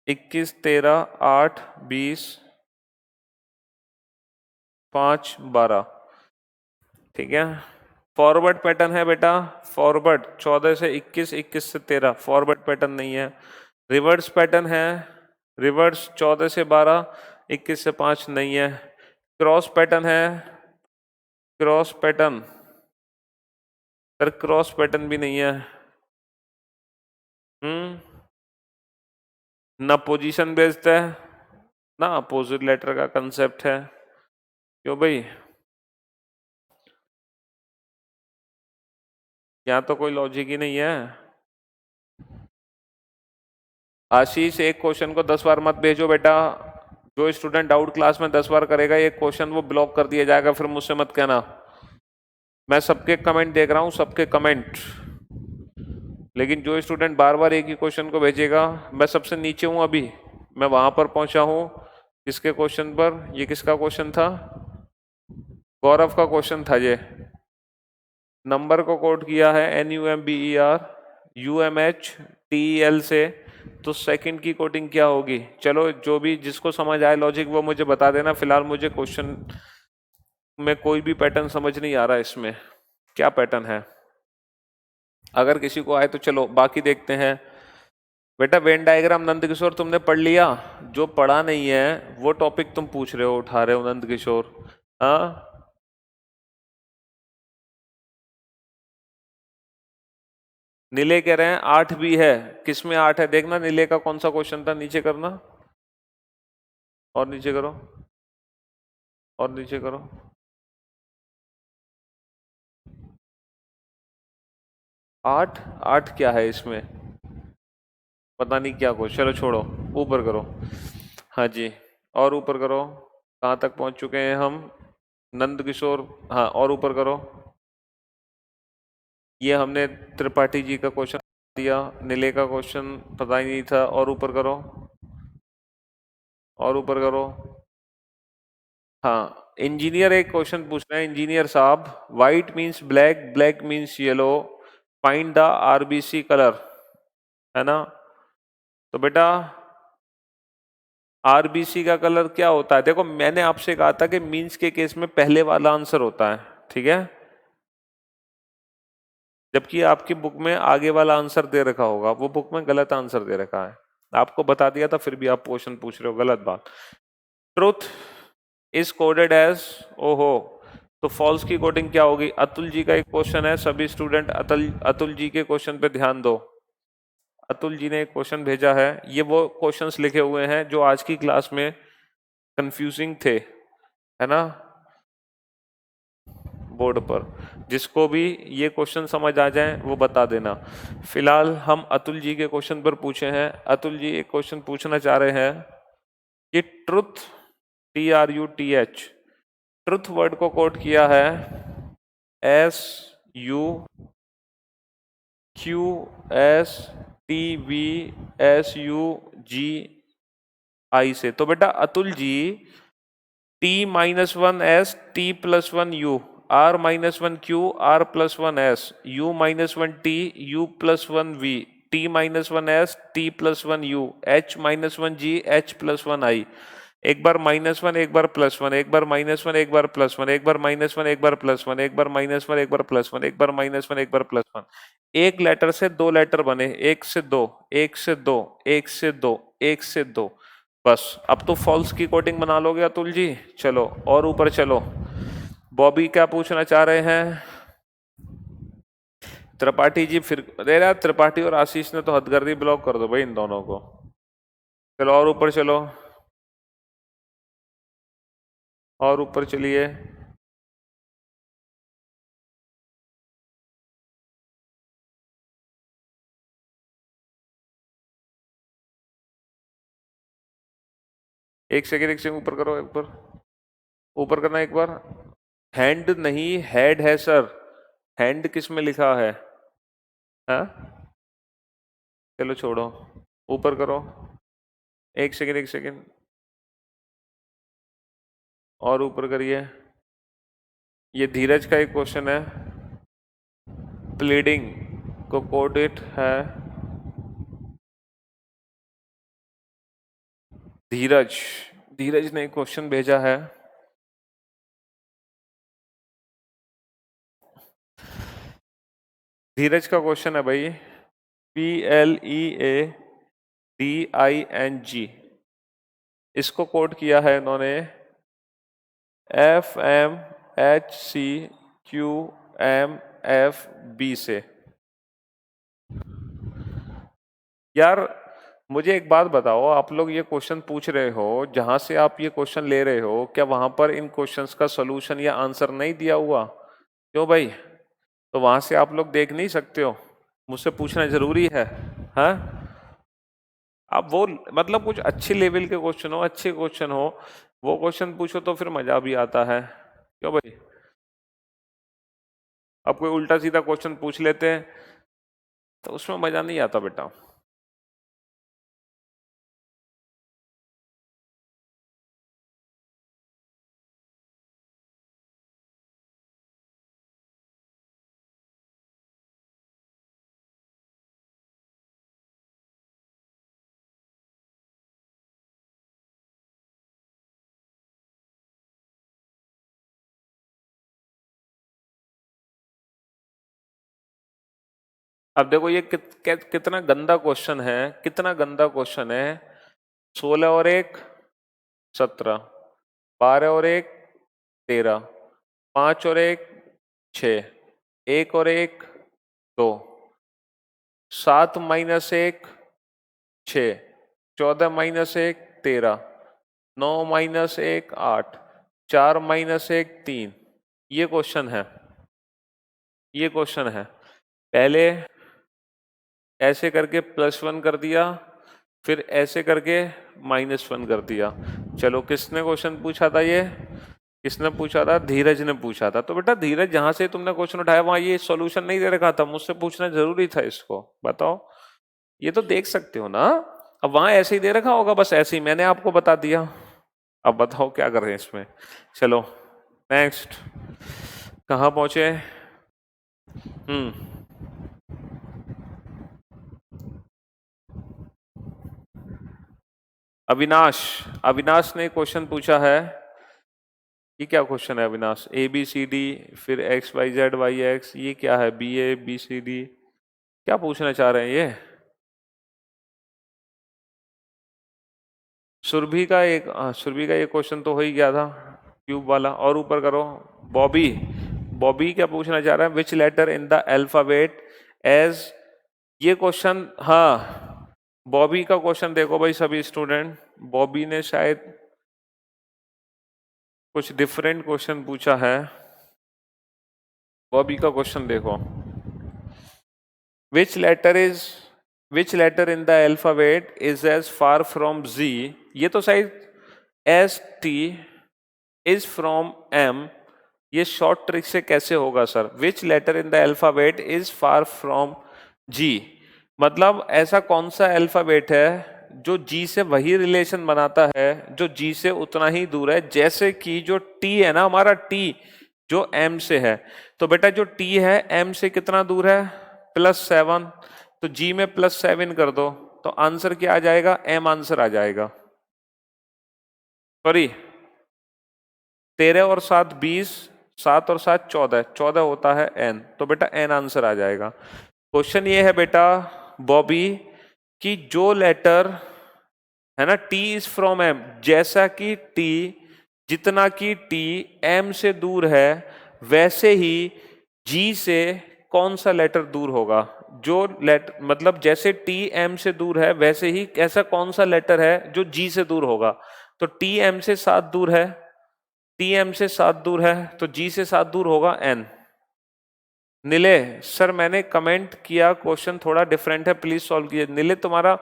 21, 13, 8, 20, 5, 12। ठीक है, फॉरवर्ड पैटर्न है बेटा, फॉरवर्ड 14 से 21, 21 से 13, फॉरवर्ड पैटर्न नहीं है। रिवर्स पैटर्न है, रिवर्स 14 से 12, 21 से 5 नहीं है। क्रॉस पैटर्न है, cross pattern, sir cross pattern भी नहीं है। ना पोजीशन बेस्ड है ना अपोजिट लेटर का कंसेप्ट है। क्यों भाई, यहाँ तो कोई लॉजिक ही नहीं है। आशीष एक क्वेश्चन को 10 बार मत भेजो बेटा, जो स्टूडेंट डाउट क्लास में 10 बार करेगा एक क्वेश्चन वो ब्लॉक कर दिया जाएगा, फिर मुझसे मत कहना। मैं सबके कमेंट देख रहा हूँ, सबके कमेंट, लेकिन जो स्टूडेंट बार बार एक ही क्वेश्चन को भेजेगा, मैं सबसे नीचे हूं अभी, मैं वहां पर पहुंचा हूं किसके क्वेश्चन पर, ये किसका क्वेश्चन था, गौरव का क्वेश्चन था ये। नंबर को कोड किया है NUMBER UMHTEL से, तो सेकंड की कोडिंग क्या होगी? चलो जो भी जिसको समझ आए लॉजिक वो मुझे बता देना। फिलहाल मुझे क्वेश्चन में कोई भी पैटर्न समझ नहीं आ रहा, इसमें क्या पैटर्न है। अगर किसी को आए तो चलो बाकी देखते हैं। बेटा वेन डायग्राम नंदकिशोर तुमने पढ़ लिया? जो पढ़ा नहीं है वो टॉपिक तुम पूछ रहे हो, उठा रहे हो नंदकिशोर। हाँ, नीले कह रहे हैं 8 भी है, किसमें 8 है देखना, नीले का कौन सा क्वेश्चन था, नीचे करना और नीचे करो और नीचे करो। 8 8 क्या है इसमें, पता नहीं क्या कुछ, चलो छोड़ो, ऊपर करो। हाँ जी, और ऊपर करो। कहाँ तक पहुंच चुके हैं हम? नंदकिशोर, हाँ और ऊपर करो। ये हमने त्रिपाठी जी का क्वेश्चन दिया, नीले का क्वेश्चन पता ही नहीं था, और ऊपर करो और ऊपर करो। हाँ, इंजीनियर एक क्वेश्चन पूछ रहे हैं, इंजीनियर साहब, white means black, black means yellow, find the RBC colour, है ना? तो बेटा आरबीसी का कलर क्या होता है? देखो मैंने आपसे कहा था कि मीन्स के केस में पहले वाला आंसर होता है, ठीक है, जबकि आपकी बुक में आगे वाला आंसर दे रखा होगा, वो बुक में गलत आंसर दे रखा है। आपको बता दिया था फिर भी आप क्वेश्चन पूछ रहे हो, गलत बात। ट्रुथ इज कोडेड एज, ओहो, तो फॉल्स की कोडिंग क्या होगी? अतुल जी का एक क्वेश्चन है, सभी स्टूडेंट अतुल जी के क्वेश्चन पे ध्यान दो। अतुल जी ने एक क्वेश्चन भेजा है, ये वो क्वेश्चंस लिखे हुए हैं जो आज की क्लास में कंफ्यूजिंग थे, है ना, बोर्ड पर। जिसको भी ये क्वेश्चन समझ आ जाए वो बता देना। फिलहाल हम अतुल जी के क्वेश्चन पर पूछे हैं। अतुल जी एक क्वेश्चन पूछना चाह रहे हैं कि ट्रुथ, TRUTH, ट्रुथ वर्ड को कोट किया है SUQSTVSUGI से। तो बेटा Atul ji T-1S T+1U, R-1Q R+1S, U-1T U+1V, T-1S T+1U, H-1G H+1I। एक बार -1 एक बार +1, एक बार -1 एक बार +1, एक बार -1 एक बार +1, एक बार -1 एक बार +1, एक बार -1 एक बार +1। एक लेटर से 2 लेटर बने, 1 से 2, 1 से 2, 1 से 2, 1 से 2। बस अब तो फॉल्स की कोटिंग बना लोगे अतुल जी। चलो और ऊपर चलो। बॉबी क्या पूछना चाह रहे हैं? त्रिपाठी जी फिर, अरे यार त्रिपाठी और आशीष ने तो हदगर्दी, ब्लॉक कर दो भाई इन दोनों को। चलो और ऊपर चलो, और ऊपर चलिए। एक सेकंड ऊपर करो, ऊपर ऊपर करना एक बार। हैंड नहीं हेड है सर, हैंड किस में लिखा है? हाँ चलो छोड़ो, ऊपर करो। एक सेकंड और ऊपर करिए। ये धीरज का एक क्वेश्चन है, प्लीडिंग को कोडेड है धीरज, धीरज ने एक क्वेश्चन भेजा है। धीरज का क्वेश्चन है भाई, PLEADING, इसको कोड किया है इन्होंने FMHCQMFB से। यार मुझे एक बात बताओ, आप लोग ये क्वेश्चन पूछ रहे हो, जहां से आप ये क्वेश्चन ले रहे हो, क्या वहां पर इन क्वेश्चंस का सॉल्यूशन या आंसर नहीं दिया हुआ? क्यों भाई? तो वहां से आप लोग देख नहीं सकते हो? मुझसे पूछना जरूरी है? हाँ अब वो मतलब कुछ अच्छे लेवल के क्वेश्चन हो, अच्छे क्वेश्चन हो, वो क्वेश्चन पूछो तो फिर मजा भी आता है, क्यों भाई? अब कोई उल्टा सीधा क्वेश्चन पूछ लेते हैं तो उसमें मजा नहीं आता बेटा। अब देखो ये कितना गंदा क्वेश्चन है, कितना गंदा क्वेश्चन है। 16 और 1 17, 12 और 1 13, 5 और 1 6, 1 और 1 2, 7 - 1 6, 14 - 1 13, 9 - 1 8, 4 - 1 3। ये क्वेश्चन है, ये क्वेश्चन है। पहले ऐसे करके +1 कर दिया, फिर ऐसे करके -1 कर दिया। चलो किसने क्वेश्चन पूछा था ये? किसने पूछा था? धीरज ने पूछा था। तो बेटा धीरज, जहां से तुमने क्वेश्चन उठाया वहां ये सॉल्यूशन नहीं दे रखा था, मुझसे पूछना जरूरी था इसको, बताओ। ये तो देख सकते हो ना। अब वहां ऐसे ही दे रखा होगा, बस ऐसे ही मैंने आपको बता दिया। अब बताओ क्या कर रहे हैं इसमें। चलो नेक्स्ट, कहाँ पहुंचे? हम्म, अविनाश, अविनाश ने क्वेश्चन पूछा है। ये क्या क्वेश्चन है अविनाश? ABCD, फिर XYZ YX, ये क्या है? BABCD, क्या पूछना चाह रहे हैं ये? सुरभि का एक, सुरभि का एक क्वेश्चन तो हो ही गया था, क्यूब वाला। और ऊपर करो। बॉबी, बॉबी क्या पूछना चाह रहा है? Which letter in the alphabet as, ये क्वेश्चन, हाँ बॉबी का क्वेश्चन देखो भाई सभी स्टूडेंट, बॉबी ने शायद कुछ डिफरेंट क्वेश्चन पूछा है। बॉबी का क्वेश्चन देखो, which letter is, which letter in the alphabet is as far from Z, ये तो शायद ST इज फ्रॉम M, ये शॉर्ट ट्रिक से कैसे होगा sir? Which letter in the alphabet is far from G, मतलब ऐसा कौन सा अल्फाबेट है जो G से वही रिलेशन बनाता है जो G से उतना ही दूर है? जैसे कि जो T है ना, हमारा T जो M से है, तो बेटा जो T है M से कितना दूर है? +7, तो G में +7 कर दो, तो आंसर क्या आ जाएगा? M आंसर आ जाएगा। सॉरी, 13 और 7 20, 7 और 7 14, 14 होता है N, तो बेटा N आंसर आ जाएगा। क्वेश्चन ये है बेटा बॉबी कि जो लेटर है ना T इज फ्रॉम M, जैसा कि T, जितना कि T M से दूर है, वैसे ही G से कौन सा लेटर दूर होगा? जो लेटर मतलब जैसे T M से दूर है, वैसे ही ऐसा कौन सा लेटर है जो G से दूर होगा? तो T M से 7 दूर है, T M से 7 दूर है, तो G से 7 दूर होगा N। नीले सर, मैंने कमेंट किया, क्वेश्चन थोड़ा डिफरेंट है, प्लीज सॉल्व कीजिए। नीले तुम्हारा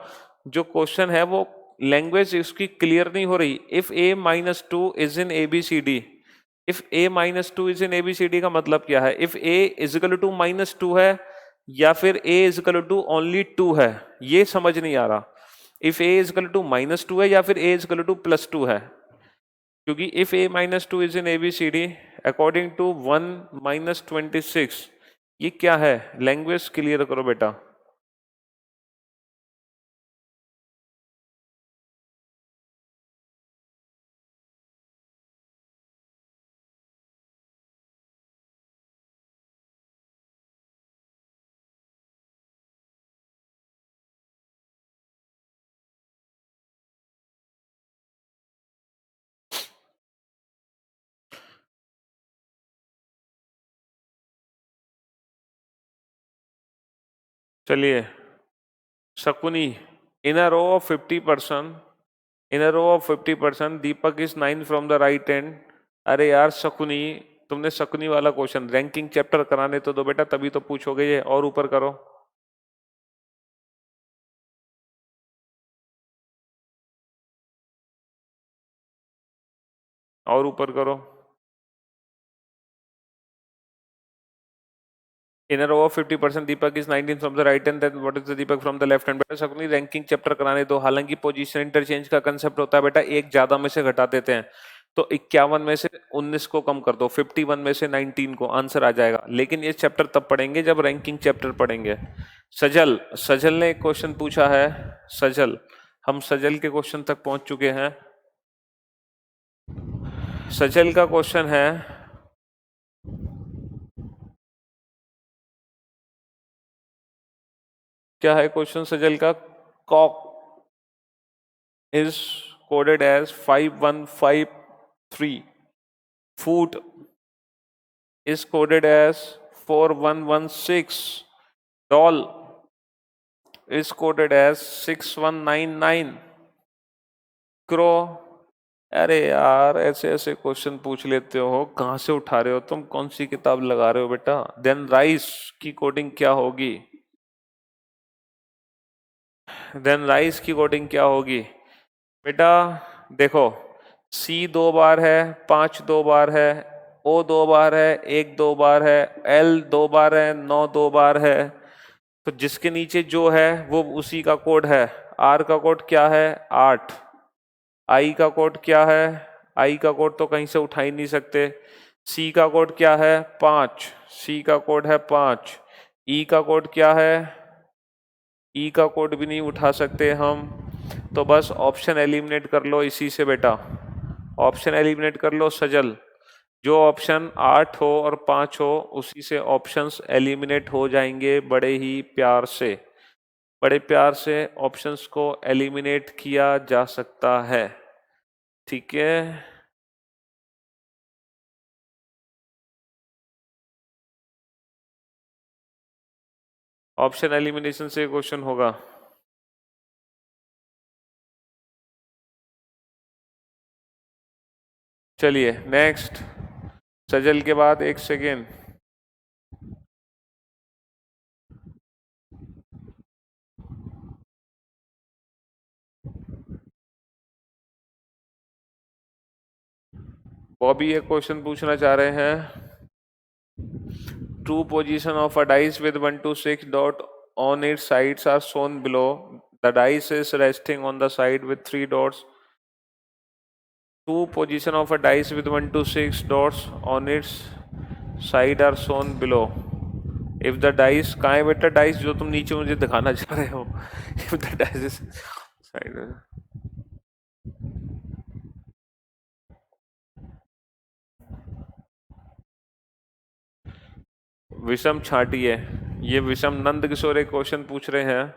जो क्वेश्चन है वो लैंग्वेज इसकी क्लियर नहीं हो रही। If A - 2 is in ABCD, if A - 2 is in ABCD का मतलब क्या है? इफ A इजिकल टू -2 है, या फिर A इजिकल टू ओनली 2 है, ये समझ नहीं आ रहा। इफ A इजिकल टू -2 है या फिर A इजिकल टू +2 है, क्योंकि if A - 2 is in ABCD according to 1 - 26, ये क्या है? लैंग्वेज क्लियर करो बेटा। चलिए, Shakuni, in a row of 50%, in a row of 50%, Deepak is 9 from the right end. अरे यार शकुनी, तुमने शकुनी वाला क्वेश्चन रैंकिंग चैप्टर कराने तो दो बेटा, तभी तो पूछोगे ये। और ऊपर करो। और ऊपर करो। In a row of 50% Deepak is 19 from the right hand, then what is the Deepak from the left hand? बेटा शकुनी रैंकिंग चैप्टर कराने दो। हालांकि पोजीशन इंटरचेंज का कंसेप्ट होता है बेटा, एक ज्यादा में से घटा देते हैं, तो 51 में से 19 को कम कर दो, 51 में से 19 को, आंसर आ जाएगा। लेकिन ये चैप्टर तब पढ़ेंगे जब रैंकिंग चैप्टर पढ़ेंगे। सजल, सजल ने एक क्वेश्चन पूछा है। सजल, हम सजल के क्वेश्चन तक पहुंच चुके हैं। सजल का क्वेश्चन है, क्या है क्वेश्चन सजल का? Cock is coded as 5153. Foot is coded as 4116. Doll is coded as 6199. Crow, अरे यार ऐसे ऐसे क्वेश्चन पूछ लेते हो, कहाँ से उठा रहे हो तुम, कौन सी किताब लगा रहे हो बेटा? देन राइस की कोडिंग क्या होगी? देन राइस की कोडिंग क्या होगी बेटा? देखो, सी 2 बार है, 5 2 बार है, ओ 2 बार है, 1 2 बार है, एल 2 बार है, 9 2 बार है। तो जिसके नीचे जो है वो उसी का कोड है। आर का कोड क्या है? 8। आई का कोड क्या है? आई का कोड तो कहीं से उठा ही नहीं सकते। सी का कोड क्या है? 5। सी का कोड है 5। ई का कोड क्या है? ई का कोड भी नहीं उठा सकते हम। तो बस ऑप्शन एलिमिनेट कर लो इसी से बेटा, ऑप्शन एलिमिनेट कर लो सजल। जो ऑप्शन 8 हो और 5 हो उसी से ऑप्शंस एलिमिनेट हो जाएंगे, बड़े ही प्यार से, बड़े प्यार से ऑप्शंस को एलिमिनेट किया जा सकता है। ठीक है, ऑप्शन एलिमिनेशन से क्वेश्चन होगा। चलिए नेक्स्ट, सजल के बाद एक सेकेंड। बॉबी एक क्वेश्चन पूछना चाह रहे हैं। True position of a dice with 1 to 6 dot on its sides are shown below. The dice is resting on the side with 3 dots. True position of a dice with 1 to 6 dots on its side are shown below. If the dice, कहाँ है बेटा dice जो तुम नीचे मुझे दिखाना चाह रहे हो? If the dice is side, विषम छाटिए। ये विषम नंद किशोर एक क्वेश्चन पूछ रहे हैं।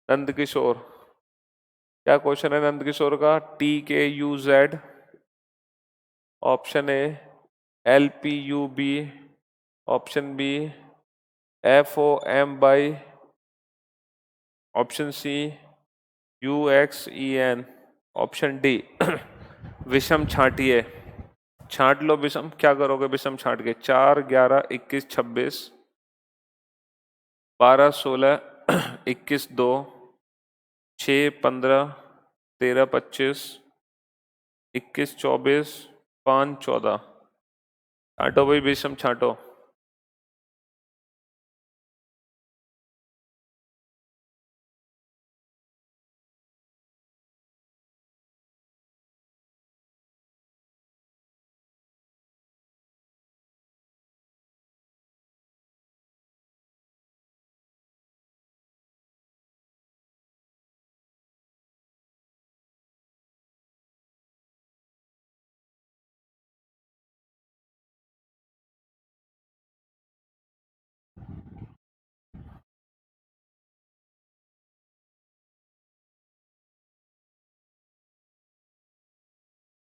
नंद किशोर, क्या क्वेश्चन है नंद किशोर का? TKUZ, option A LPUB, option B FOM बाई, option C UXEN, option D विषम छाटिए। छाट लो विषम, क्या करोगे विषम छाट के? 4 11 21 26, 12 16 21 2, 6 15, 13 25, 21 24, 5 14। छाटो भाई विषम छाटो।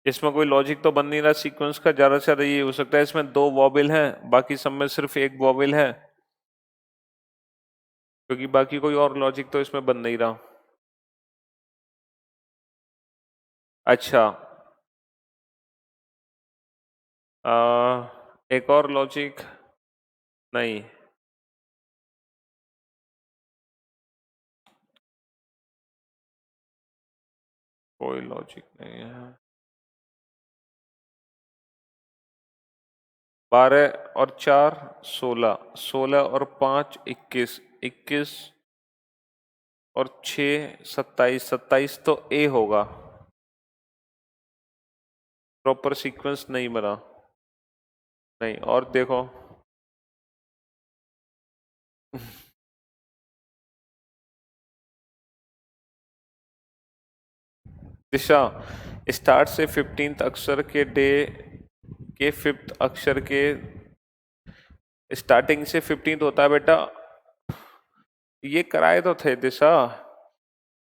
इसमें कोई लॉजिक तो बन नहीं रहा सीक्वेंस का, ज्यादा से ज्यादा ये हो सकता है इसमें 2 वॉबिल हैं, बाकी सब में सिर्फ 1 वॉबिल है, क्योंकि बाकी कोई और लॉजिक तो इसमें बन नहीं रहा। अच्छा, एक और लॉजिक नहीं, कोई लॉजिक नहीं है। 12 और 4 16, 16 और 5 21, 21 और 6 27, 27 तो ए होगा। प्रॉपर सीक्वेंस नहीं बना। नहीं, और देखो। दिशा, स्टार्ट से 15th अक्षर के डे के 5th अक्षर के स्टार्टिंग से 15th होता है बेटा। ये कराए तो थे दिशा।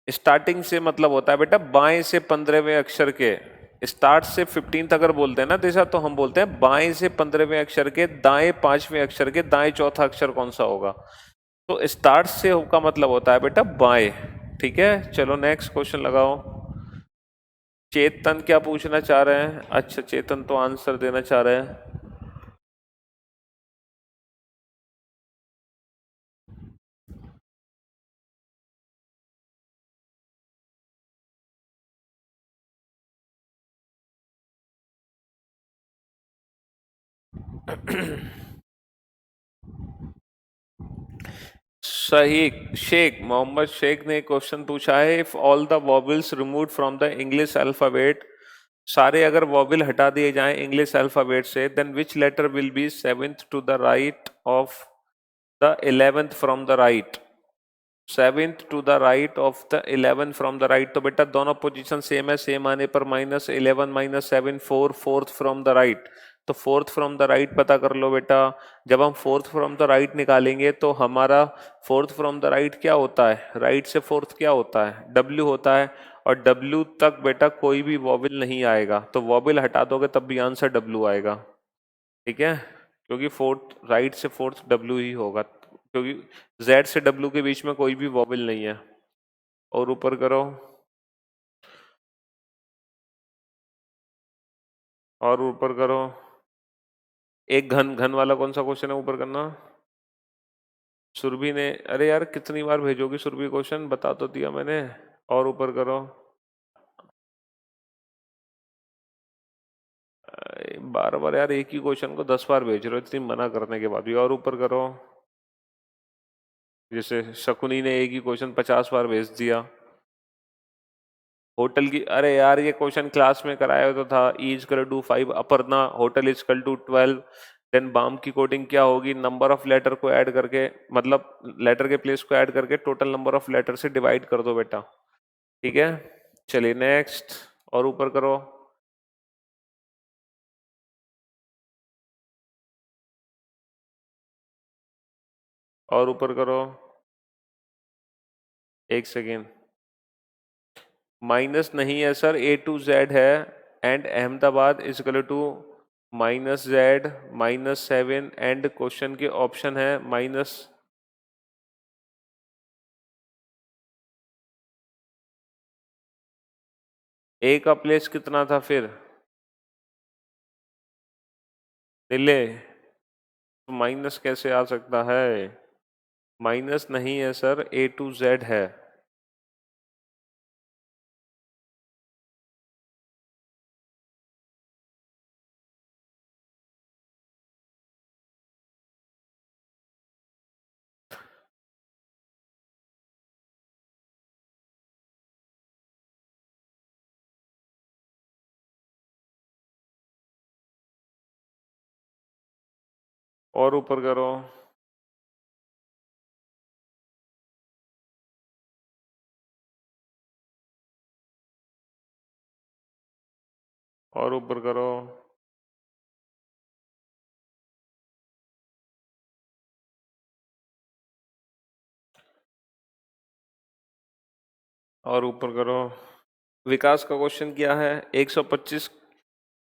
स्टार्टिंग से मतलब होता है बेटा बाएं से 15वें अक्षर के। स्टार्ट से 15th अगर बोलते हैं ना दिशा, तो हम बोलते हैं बाएं से 15वें अक्षर के दाएं 5वें अक्षर के दाएं चौथा अक्षर कौन सा होगा। तो स्टार्ट से का मतलब होता है बेटा बाएं। ठीक है, चलो नेक्स्ट क्वेश्चन लगाओ। चेतन क्या पूछना चाह रहे हैं? अच्छा, चेतन तो आंसर देना चाह रहे हैं। सही। शेख मोहम्मद शेख ने क्वेश्चन पूछा है, if all the vowels removed from the English alphabet, सारे अगर वॉबल हटा दिए जाएं इंग्लिश अल्फाबेट से, then which letter will be 7th to the right of the 11th from the right. 7th to the right of the 11th from the right, तो बेटा दोनों position same है, सेम आने पर -11 -7 4, 4th फ्रॉम द राइट। तो 4th from the right पता कर लो बेटा। जब हम 4th फ्रॉम द राइट निकालेंगे तो हमारा 4th फ्रॉम द राइट क्या होता है? राइट से 4th क्या होता है? W होता है। और W तक बेटा कोई भी वॉवल नहीं आएगा, तो वॉवल हटा दोगे तब भी आंसर W आएगा। ठीक है, क्योंकि 4th राइट से 4th W ही होगा, क्योंकि Z से W के बीच में कोई भी वॉवल नहीं है। और ऊपर करो, और ऊपर करो। एक घन घन वाला कौन सा क्वेश्चन है ऊपर करना? सुरभि ने, अरे यार कितनी बार भेजोगी सुरभि क्वेश्चन, बता तो दिया मैंने। और ऊपर करो। बार बार यार एक ही क्वेश्चन को 10 बार भेज रहे हो इतनी मना करने के बाद भी। और ऊपर करो। जैसे शकुनी ने एक ही क्वेश्चन 50 बार भेज दिया। होटल की, अरे यार ये क्वेश्चन क्लास में कराया तो था। E is equal to 5, Aparna hotel is equal to 12। Then बाम की कोडिंग क्या होगी? नंबर ऑफ लेटर को ऐड करके, मतलब लेटर के प्लेस को ऐड करके टोटल नंबर ऑफ लेटर से डिवाइड कर दो बेटा। ठीक है, चलिए नेक्स्ट। और ऊपर करो। और ऊपर करो। एक सेकेंड। माइनस नहीं है सर, A to Z है। And Ahmedabad is equal to -Z -7 and question के ऑप्शन है माइनस। ए का प्लेस कितना था फिर? नीले, तो माइनस कैसे आ सकता है? माइनस नहीं है सर, A to Z है। और ऊपर करो। और ऊपर करो। और ऊपर करो। विकास का क्वेश्चन क्या है? 125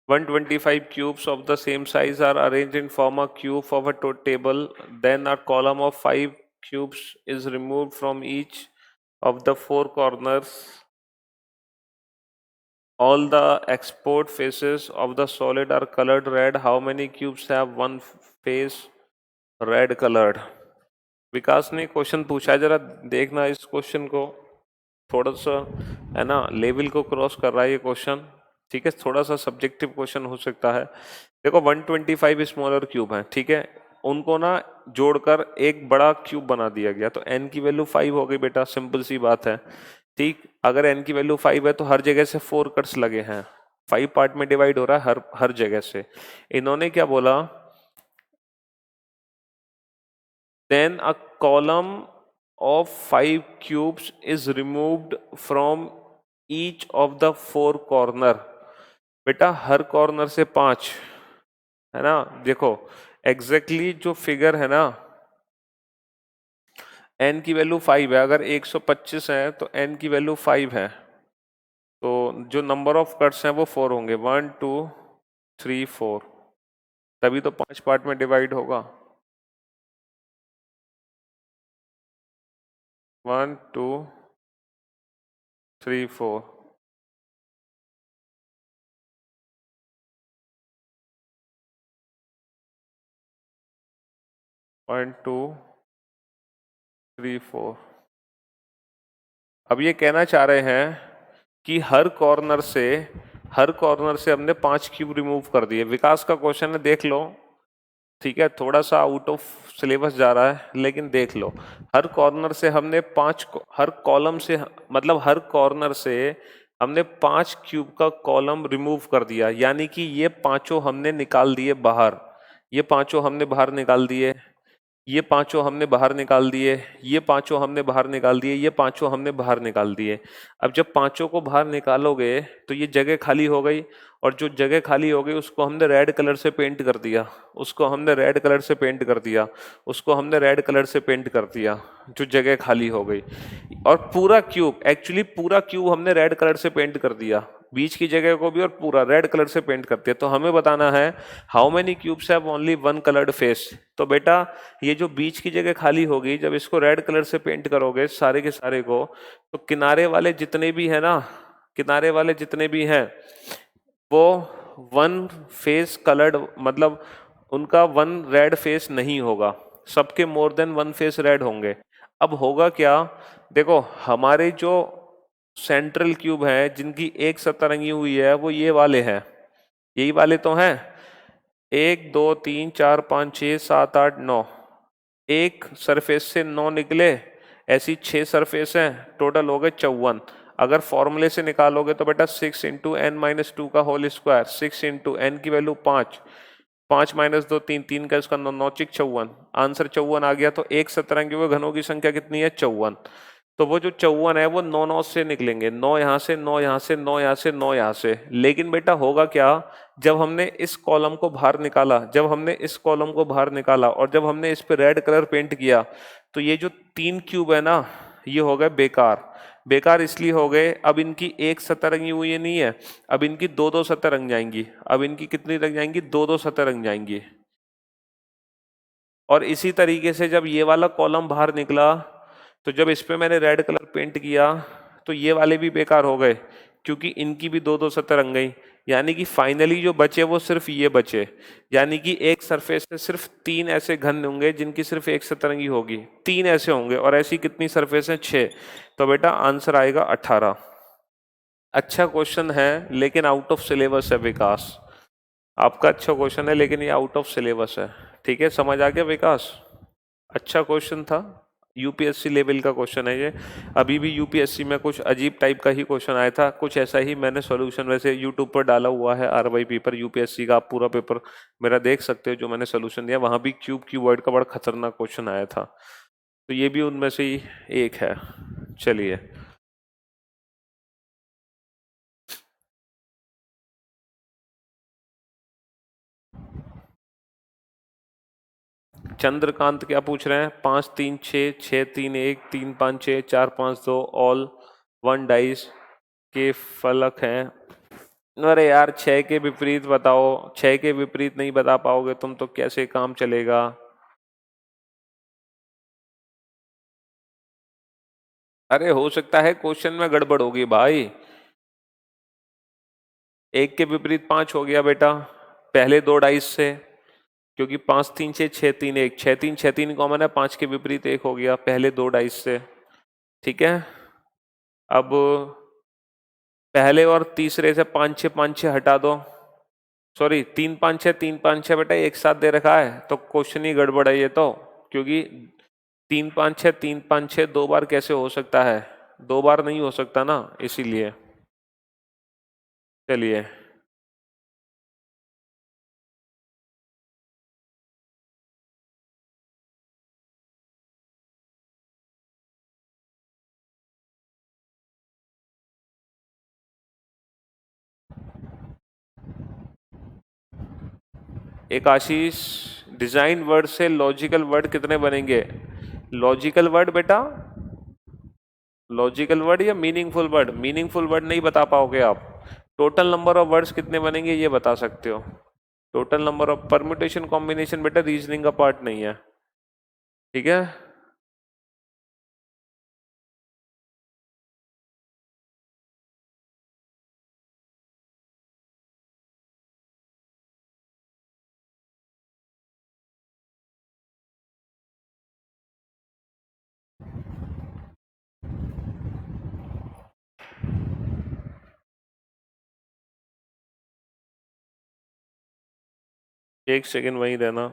125 cubes of the same size are arranged in form a cube of a table. Then a column of 5 cubes is removed from each of the 4 corners. All the export faces of the solid are colored red. How many cubes have one face red colored? विकास ने question पूछा है, जरा देखना इस question को। थोड़ा सा है ना लेवल को क्रॉस कर रहा है ये क्वेश्चन, ठीक है, थोड़ा सा सब्जेक्टिव क्वेश्चन हो सकता है। देखो 125 स्मॉलर क्यूब है, ठीक है, उनको ना जोड़कर एक बड़ा क्यूब बना दिया गया, तो n की वैल्यू 5 हो गई बेटा, सिंपल सी बात है। ठीक, अगर n की वैल्यू 5 है तो हर जगह से 4 कट्स लगे हैं, 5 पार्ट में डिवाइड हो रहा है हर हर जगह से। इन्होंने क्या बोला, then a column of 5 cubes is removed from each of the 4 corner। बेटा हर कॉर्नर से 5, है ना, देखो एग्जैक्टली जो फिगर है ना, n की वैल्यू 5 है, अगर 125 है तो n की वैल्यू 5 है, तो जो नंबर ऑफ कट्स हैं वो 4 होंगे, 1 2 3 4, तभी तो 5 पार्ट में डिवाइड होगा, 1 2 3 4। 1 2 3 4। अब ये कहना चाह रहे हैं कि हर कॉर्नर से हमने 5 क्यूब रिमूव कर दिए। विकास का क्वेश्चन है, देख लो, ठीक है, थोड़ा सा आउट ऑफ सिलेबस जा रहा है लेकिन देख लो, हर कॉर्नर से हमने 5, हर कॉलम से मतलब हर कॉर्नर से हमने 5 क्यूब का कॉलम रिमूव कर दिया, यानी कि ये पांचों हमने निकाल दिए बाहर, ये पांचों हमने बाहर निकाल दिए, ये पांचों हमने बाहर निकाल दिए, ये पांचों हमने बाहर निकाल दिए, ये पांचों हमने बाहर निकाल दिए। अब जब पांचों को बाहर निकालोगे तो ये जगह खाली हो गई, और जो जगह खाली हो गई उसको हमने रेड कलर से पेंट कर दिया, उसको हमने रेड कलर से पेंट कर दिया, उसको हमने रेड कलर से पेंट कर दिया, जो जगह खाली हो गई। और पूरा क्यूब, एक्चुअली पूरा क्यूब हमने रेड कलर से पेंट कर दिया, बीच की जगह को भी और पूरा रेड कलर से पेंट कर दिया। तो हमें बताना है how many cubes have only one coloured face. तो बेटा ये जो बीच की जगह खाली होगी, जब इसको रेड कलर से पेंट करोगे सारे के सारे को, तो किनारे वाले जितने भी है ना, किनारे वाले जितने भी हैं वो वन फेस कलर्ड, मतलब उनका वन रेड फेस नहीं होगा, सबके more than one face red होंगे। अब होगा क्या, देखो हमारे जो सेंट्रल क्यूब है जिनकी एक सतरंगी हुई है वो ये वाले हैं, यही वाले तो हैं, 1 2 3 4 5 6 7 8 9, एक सरफेस से 9 निकले, ऐसी 6 सरफेस हैं, टोटल हो गए 54। अगर फॉर्मूले से निकालोगे तो बेटा 6 × n - 2 का होल स्क्वायर, 6 × n की वैल्यू 5, 5 - 2 3, 3 का इसका 9, 9 × 54, आंसर 54 आ गया। तो एक सतरंगी हुए घनों की संख्या कितनी है, 54। तो वो जो 54 है वो 9 9 से निकलेंगे, 9 यहाँ से, 9 यहाँ से, 9 यहाँ से, 9 यहाँ से। लेकिन बेटा होगा क्या, जब हमने इस कॉलम को बाहर निकाला, जब हमने इस कॉलम को बाहर निकाला और जब हमने इस पे रेड कलर पेंट किया, तो ये जो 3 क्यूब है ना, ये हो गए बेकार। बेकार इसलिए हो गए, अब इनकी एक सतह रंगी हुई नहीं है, अब इनकी दो दो सतह रंग जाएंगी। अब इनकी कितनी रंग जाएंगी, दो दो सतह रंग जाएंगी। और इसी तरीके से जब ये वाला कॉलम बाहर निकला, तो जब इस पे मैंने रेड कलर पेंट किया तो ये वाले भी बेकार हो गए, क्योंकि इनकी भी दो दो सतह रंग गई। यानी कि फाइनली जो बचे वो सिर्फ ये बचे, यानी कि एक सरफेस से सिर्फ 3 ऐसे घन होंगे जिनकी सिर्फ एक सतरंगी होगी, 3 ऐसे होंगे, और ऐसी कितनी सरफेस है, 6। तो बेटा आंसर आएगा 18। अच्छा क्वेश्चन है लेकिन आउट ऑफ सिलेबस है विकास, आपका अच्छा क्वेश्चन है लेकिन ये आउट ऑफ सिलेबस है, ठीक है, समझ आ गया विकास। अच्छा क्वेश्चन था, यूपीएससी लेवल का क्वेश्चन है ये। अभी भी यूपीएससी में कुछ अजीब टाइप का ही क्वेश्चन आया था, कुछ ऐसा ही मैंने सॉल्यूशन वैसे यूट्यूब पर डाला हुआ है, आरवाई पेपर यूपीएससी का, आप पूरा पेपर मेरा देख सकते हो, जो मैंने सॉल्यूशन दिया वहां भी क्यूब की वर्ड का बड़ा खतरनाक क्वेश्चन आया था, तो ये भी उनमें से ही एक है। चलिए, चंद्रकांत क्या पूछ रहे हैं, 5 3 6 6 3 1 3 5 6 4 5 2 ऑल 1 डाइस के फलक हैं। अरे यार 6 के विपरीत बताओ, 6 के विपरीत नहीं बता पाओगे तुम तो कैसे काम चलेगा। अरे हो सकता है क्वेश्चन में गड़बड़ होगी भाई, 1 के विपरीत 5 हो गया बेटा पहले 2 डाइस से, क्योंकि 5 3 6 6 3 1, 6 3 कॉमन है, 5 के विपरीत 1 हो गया पहले 2 डाइस से, ठीक है। अब पहले और तीसरे से 5 6 हटा दो। सॉरी, 3 5 6 बेटा एक साथ दे रखा है तो क्वेश्चन ही गड़बड़ है ये तो, क्योंकि 3 5 6 दो बार कैसे हो सकता है? दो बार नहीं हो सकता ना, इसीलिए। चलिए, एक आशीष, डिजाइन वर्ड से लॉजिकल वर्ड कितने बनेंगे? लॉजिकल वर्ड बेटा, लॉजिकल वर्ड या मीनिंगफुल वर्ड? मीनिंगफुल वर्ड नहीं बता पाओगे आप। टोटल नंबर ऑफ वर्ड्स कितने बनेंगे ये बता सकते हो। Total number of permutation combination बेटा रीजनिंग का पार्ट नहीं है, ठीक है। एक सेकंड वहीं रहना।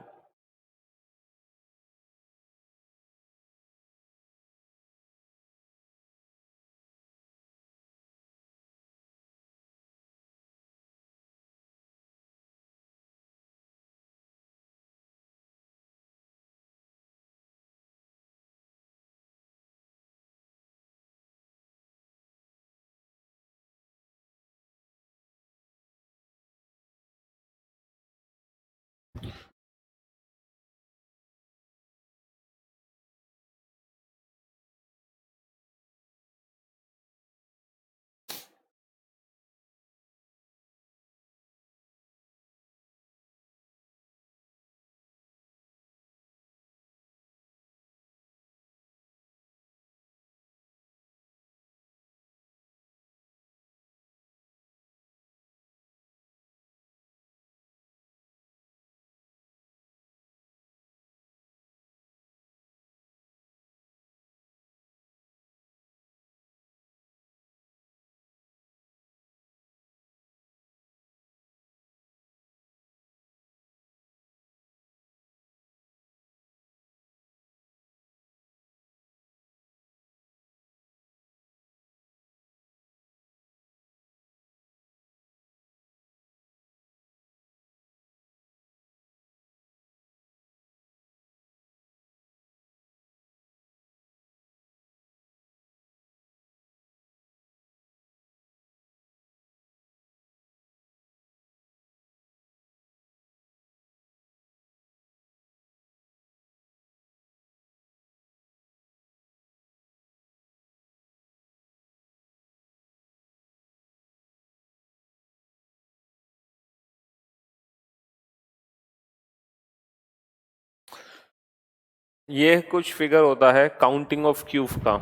ये कुछ फिगर होता है काउंटिंग ऑफ क्यूब का,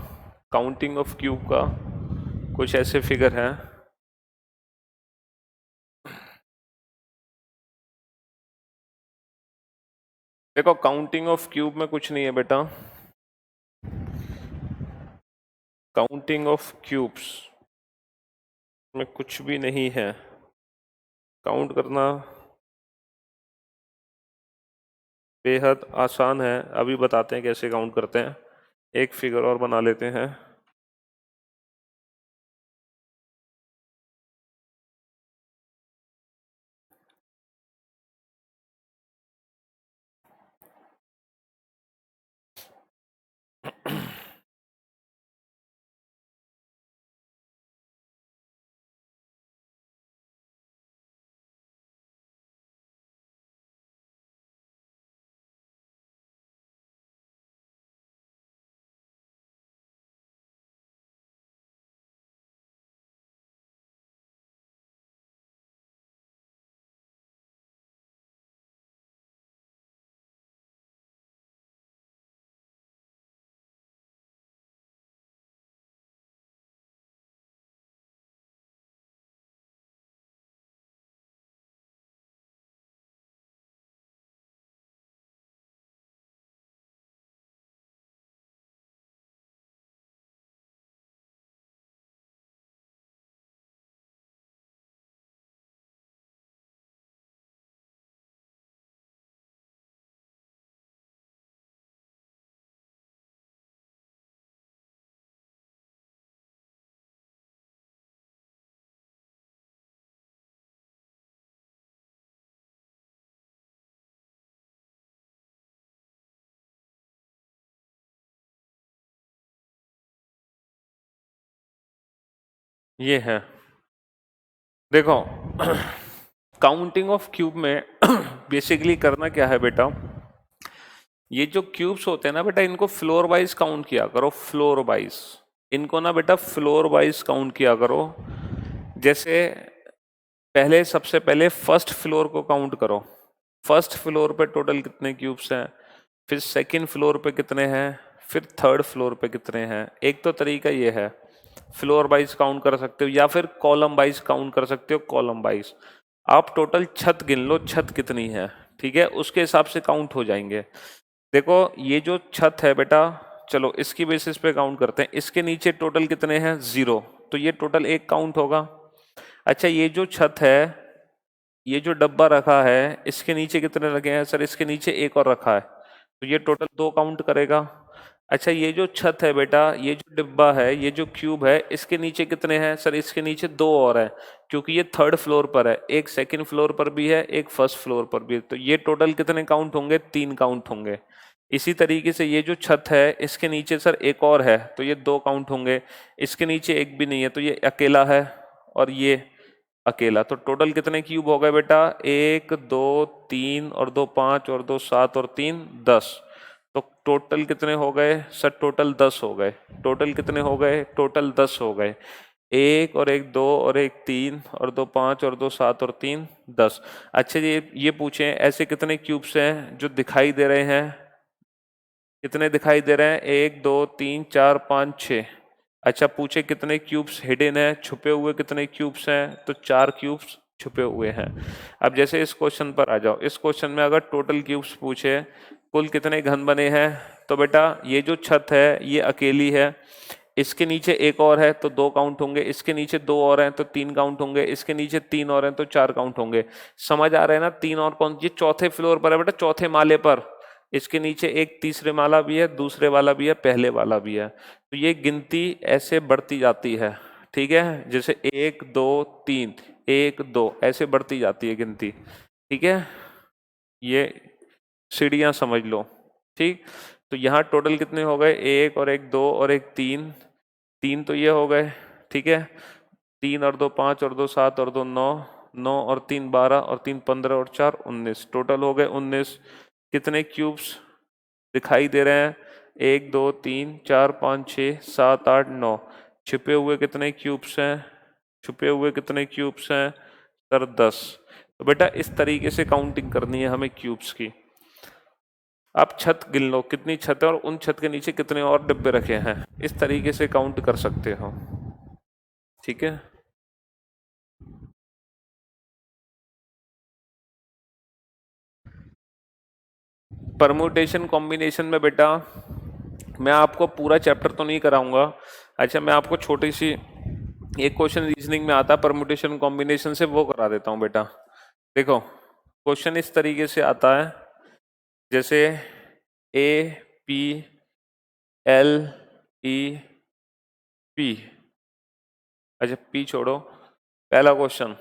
काउंटिंग ऑफ क्यूब का कुछ ऐसे फिगर है। देखो, काउंटिंग ऑफ क्यूब में कुछ नहीं है बेटा, काउंटिंग ऑफ क्यूब्स में कुछ भी नहीं है। काउंट करना बेहद आसान है, अभी बताते हैं कैसे काउंट करते हैं। एक फिगर और बना लेते हैं। ये है, देखो काउंटिंग ऑफ क्यूब में बेसिकली करना क्या है बेटा, ये जो क्यूब्स होते हैं ना बेटा, इनको फ्लोर वाइज काउंट किया करो, फ्लोर वाइज। इनको ना बेटा फ्लोर वाइज काउंट किया करो। जैसे पहले, सबसे पहले फर्स्ट फ्लोर को काउंट करो, फर्स्ट फ्लोर पे टोटल कितने क्यूब्स हैं, फिर सेकंड फ्लोर पे कितने हैं, फिर थर्ड फ्लोर पे कितने हैं। एक तो तरीका ये है, फ्लोर वाइज काउंट कर सकते हो, या फिर कॉलम वाइज काउंट कर सकते हो, कॉलम वाइज। आप टोटल छत गिन लो, छत कितनी है, ठीक है, उसके हिसाब से काउंट हो जाएंगे। देखो ये जो छत है बेटा, चलो इसकी बेसिस पे काउंट करते हैं। इसके नीचे टोटल कितने हैं, 0, तो ये टोटल एक काउंट होगा। अच्छा ये जो छत है, ये जो डब्बा रखा है, इसके नीचे कितने लगे हैं सर, इसके नीचे एक और रखा है, तो ये टोटल 2 काउंट करेगा। अच्छा ये जो छत है बेटा, ये जो डिब्बा है, ये जो क्यूब है, इसके नीचे कितने हैं सर, इसके नीचे 2 और हैं, क्योंकि ये थर्ड फ्लोर पर है, एक सेकंड फ्लोर पर भी है, एक फर्स्ट फ्लोर पर भी है, तो ये टोटल कितने काउंट होंगे, 3 काउंट होंगे। इसी तरीके से ये जो छत है, इसके नीचे सर एक और है, तो ये 2 काउंट होंगे। इसके नीचे एक भी नहीं है, तो ये अकेला है, और ये अकेला। तो टोटल कितने क्यूब हो गए बेटा, 1 2 3 और 2 5 और 2 7 और 3 10। तो टोटल कितने हो गए सर, टोटल 10 हो गए। टोटल कितने हो गए, टोटल 10 हो गए। एक और एक 2 और एक 3 और 2 5 और 2 7 और 3 10। अच्छा ये पूछें, ऐसे कितने क्यूब्स हैं जो दिखाई दे रहे हैं, कितने दिखाई दे रहे हैं, 1 2 3 4 5 6। अच्छा पूछे कितने क्यूब्स हिडन है, छुपे हुए कितने क्यूब्स हैं, तो 4 क्यूब्स छुपे हुए हैं। अब जैसे इस क्वेश्चन पर आ जाओ, इस क्वेश्चन में अगर टोटल क्यूब्स पूछे कुल कितने घन बने हैं, तो बेटा ये जो छत है ये अकेली है, इसके नीचे एक और है तो 2 काउंट होंगे, इसके नीचे 2 और हैं तो 3 काउंट होंगे, इसके नीचे 3 और हैं तो 4 काउंट होंगे। समझ आ रहा है ना, 3 और कौन, ये चौथे फ्लोर पर है बेटा, चौथे माले पर। इसके नीचे एक तीसरे माला भी है, दूसरे वाला भी है, पहले वाला भी है, तो ये गिनती ऐसे बढ़ती जाती है, ठीक है, जैसे 1 2 3 1 2 ऐसे बढ़ती जाती है गिनती, ठीक है, ये सीढ़ियां समझ लो, ठीक। तो यहाँ टोटल कितने हो गए, 1 और 1 2 और 1 3, 3 तो ये हो गए, ठीक है, 3 और 2 5 और 2 7 और 2 9, 9 और 3 12 और 3 15 और 4 19, टोटल हो गए 19। कितने क्यूब्स दिखाई दे रहे हैं, 1 2 3 4 5 6 7 8 9। छिपे हुए कितने क्यूब्स हैं, छुपे हुए कितने क्यूब्स हैं सर, 10। तो बेटा इस तरीके से काउंटिंग करनी है हमें क्यूब्स की। आप छत गिन लो कितनी छत है और उन छत के नीचे कितने और डिब्बे रखे हैं, इस तरीके से काउंट कर सकते हो, ठीक है। परमुटेशन कॉम्बिनेशन में बेटा मैं आपको पूरा चैप्टर तो नहीं कराऊंगा। अच्छा मैं आपको छोटी सी एक क्वेश्चन रीजनिंग में आता है परमुटेशन कॉम्बिनेशन से, वो करा देता हूँ बेटा। देखो क्वेश्चन इस तरीके से आता है, जैसे A P L E P, अच्छा पी छोड़ो, पहला question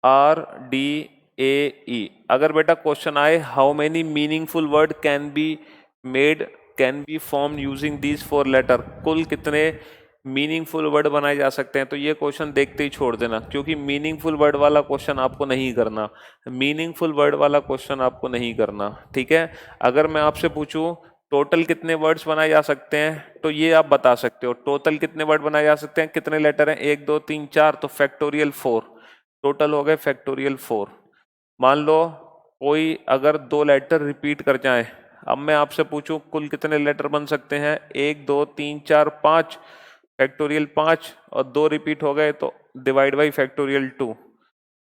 R D A E. अगर बेटा क्वेश्चन आए how many meaningful word can be made can be form using these 4 letter, कुल कितने मीनिंगफुल वर्ड बनाए जा सकते हैं, तो ये क्वेश्चन देखते ही छोड़ देना, क्योंकि मीनिंगफुल वर्ड वाला क्वेश्चन आपको नहीं करना, मीनिंगफुल वर्ड वाला क्वेश्चन आपको नहीं करना, ठीक है। अगर मैं आपसे पूछूं टोटल कितने वर्ड्स बनाए जा सकते हैं, तो ये आप बता सकते हो, टोटल कितने वर्ड बनाए जा सकते हैं, कितने लेटर हैं, 1 2 3 4, तो फैक्टोरियल 4, टोटल हो गए फैक्टोरियल 4। मान लो कोई अगर 2 लेटर रिपीट कर जाए, अब मैं आपसे पूछूं कुल कितने लेटर बन सकते हैं, 1 2 3 4 5, फैक्टोरियल 5, और 2 रिपीट हो गए तो डिवाइड बाई फैक्टोरियल 2,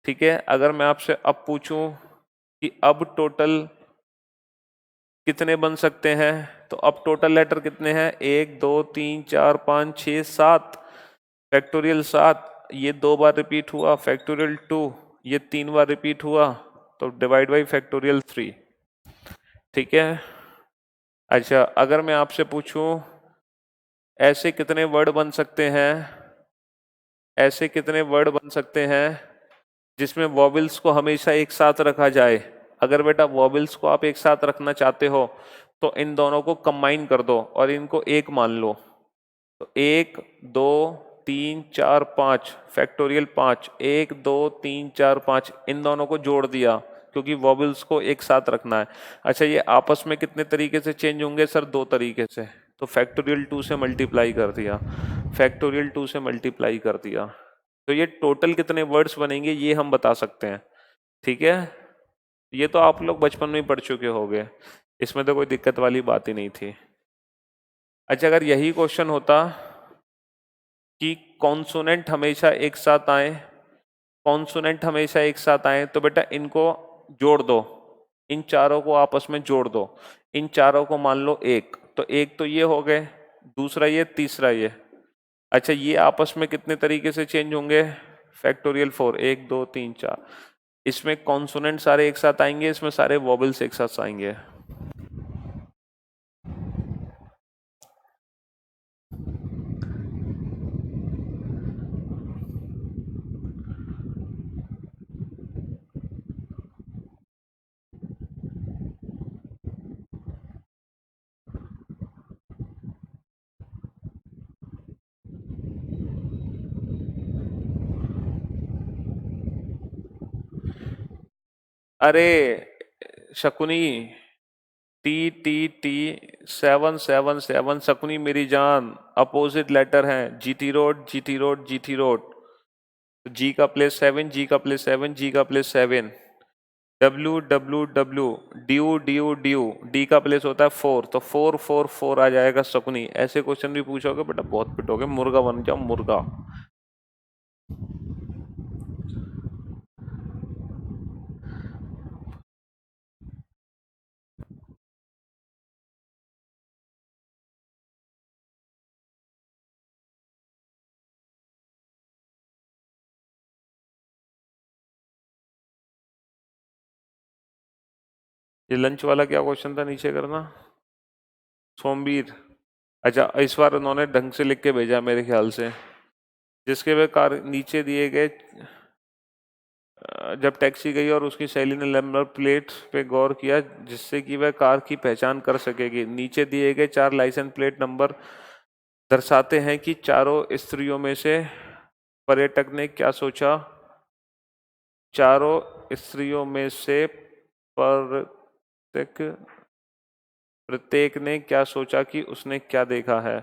ठीक है। अगर मैं आपसे अब पूछूं कि अब टोटल कितने बन सकते हैं, तो अब टोटल लेटर कितने हैं, 1 2 3 4 5 6 7, फैक्टोरियल 7, ये 2 बार रिपीट हुआ, फैक्टोरियल 2 ये 3 बार रिपीट हुआ, तो डिवाइड बाई फैक्टोरियल 3, ठीक है। अच्छा अगर मैं आपसे पूछूं ऐसे कितने वर्ड बन सकते हैं, ऐसे कितने वर्ड बन सकते हैं जिसमें वॉवेल्स को हमेशा एक साथ रखा जाए, अगर बेटा वॉवेल्स को आप एक साथ रखना चाहते हो तो इन दोनों को कंबाइन कर दो और इनको एक मान लो, तो 1 2 3 4 5 फैक्टोरियल 5, 1 2 3 4 5, इन दोनों को जोड़ दिया क्योंकि वॉबल्स को एक साथ रखना है। अच्छा ये आपस में कितने तरीके से चेंज होंगे सर? 2 तरीके से। तो फैक्टोरियल 2 से मल्टीप्लाई कर दिया, फैक्टोरियल 2 से मल्टीप्लाई कर दिया, तो ये टोटल कितने वर्ड्स बनेंगे ये हम बता सकते हैं। ठीक है, ये तो आप लोग बचपन में ही पढ़ चुके होंगे, इसमें तो कोई दिक्कत वाली बात ही नहीं थी। अच्छा अगर यही क्वेश्चन होता कि कॉन्सोनेंट हमेशा एक साथ आए, कॉन्सोनेंट हमेशा एक साथ आए, तो बेटा इनको जोड़ दो, इन चारों को आपस में जोड़ दो, इन चारों को मान लो एक, तो एक तो ये हो गए, दूसरा ये, तीसरा ये। अच्छा ये आपस में कितने तरीके से चेंज होंगे? फैक्टोरियल 4, 1 2 3 4। इसमें कॉन्सोनेंट सारे एक साथ आएंगे, इसमें सारे वॉबल्स एक साथ आएंगे। अरे Shakuni, T T T 777, Shakuni मेरी जान, अपोजिट लेटर हैं, GT road GT road GT road, तो जी का प्लेस 7, जी का प्लेस 7, जी का place 7, W W W, due due due, D का प्लेस होता है 4, तो 4 4 4 आ जाएगा शकुनी। ऐसे क्वेश्चन भी पूछोगे बेटा बहुत पिटोगे, मुर्गा बन जाओ मुर्गा। ये लंच वाला क्या क्वेश्चन था, नीचे करना सोमवीर। अच्छा इस बार उन्होंने ढंग से लिख के भेजा मेरे ख्याल से, जिसके वे कार नीचे दिए गए, जब टैक्सी गई और उसकी सहेली ने नंबर प्लेट पे गौर किया जिससे कि वह कार की पहचान कर सकेगी, नीचे दिए गए 4 लाइसेंस प्लेट नंबर दर्शाते हैं कि चारों स्त्रियों में से पर्यटक ने क्या सोचा, चारों स्त्रियों में से प्रत्येक प्रत्येक ने क्या सोचा कि उसने क्या देखा है।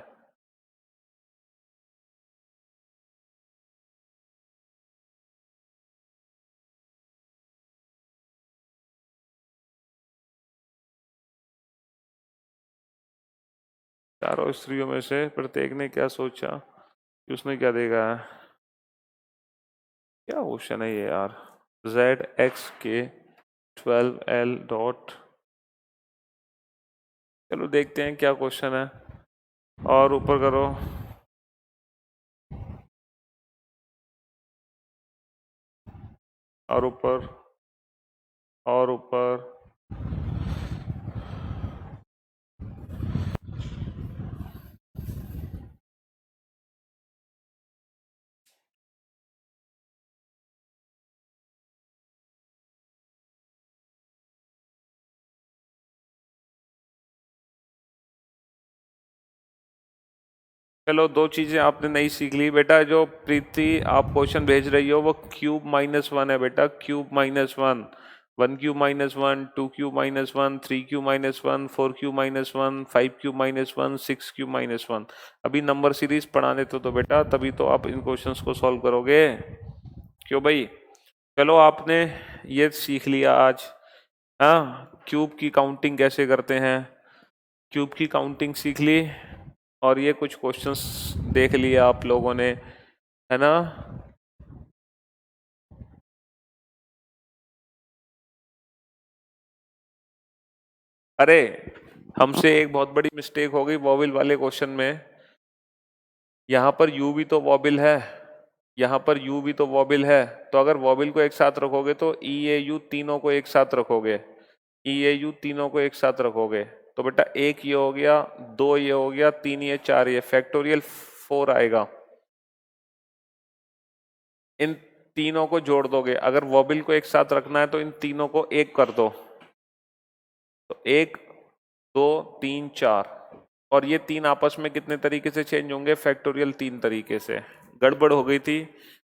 चारों स्त्रियों में से प्रत्येक ने क्या सोचा कि उसने क्या देखा है। क्या क्वेश्चन है ये यार? ZX के 12L डॉट, चलो देखते हैं क्या क्वेश्चन है। और ऊपर करो, और ऊपर, और ऊपर, चलो दो चीजें आपने नई सीख ली बेटा। जो प्रीति आप क्वेश्चन भेज रही हो वो क्यूब -1 है बेटा, cube -1, 1 cube -1, 2 cube -1, 3 cube -1, 4 cube -1, 5 cube -1, 6 cube -1। अभी नंबर सीरीज पढ़ाने तो बेटा, तभी तो आप इन क्वेश्चंस को सॉल्व करोगे। क्यों भाई? चलो आपने ये सीख लिया आज, हाँ क्यूब की काउंटिंग कैसे करते हैं, क्यूब की काउंटिंग सीख ली, और ये कुछ क्वेश्चंस देख लिए आप लोगों ने, है ना। अरे हमसे एक बहुत बड़ी मिस्टेक हो गई वॉविल वाले क्वेश्चन में, यहाँ पर यू भी तो वॉबिल है, यहाँ पर यू भी तो वॉबिल है, तो अगर वॉबिल को एक साथ रखोगे तो ई ए यू तीनों को एक साथ रखोगे, ई ए यू तीनों को एक साथ रखोगे, तो बेटा एक ये हो गया, दो ये हो गया, तीन ये, चार ये, फैक्टोरियल 4 आएगा। इन तीनों को जोड़ दोगे, अगर वॉबिल को एक साथ रखना है तो इन तीनों को एक कर दो, तो 1 2 3 4, और ये तीन आपस में कितने तरीके से चेंज होंगे? फैक्टोरियल 3 तरीके से। गड़बड़ हो गई थी,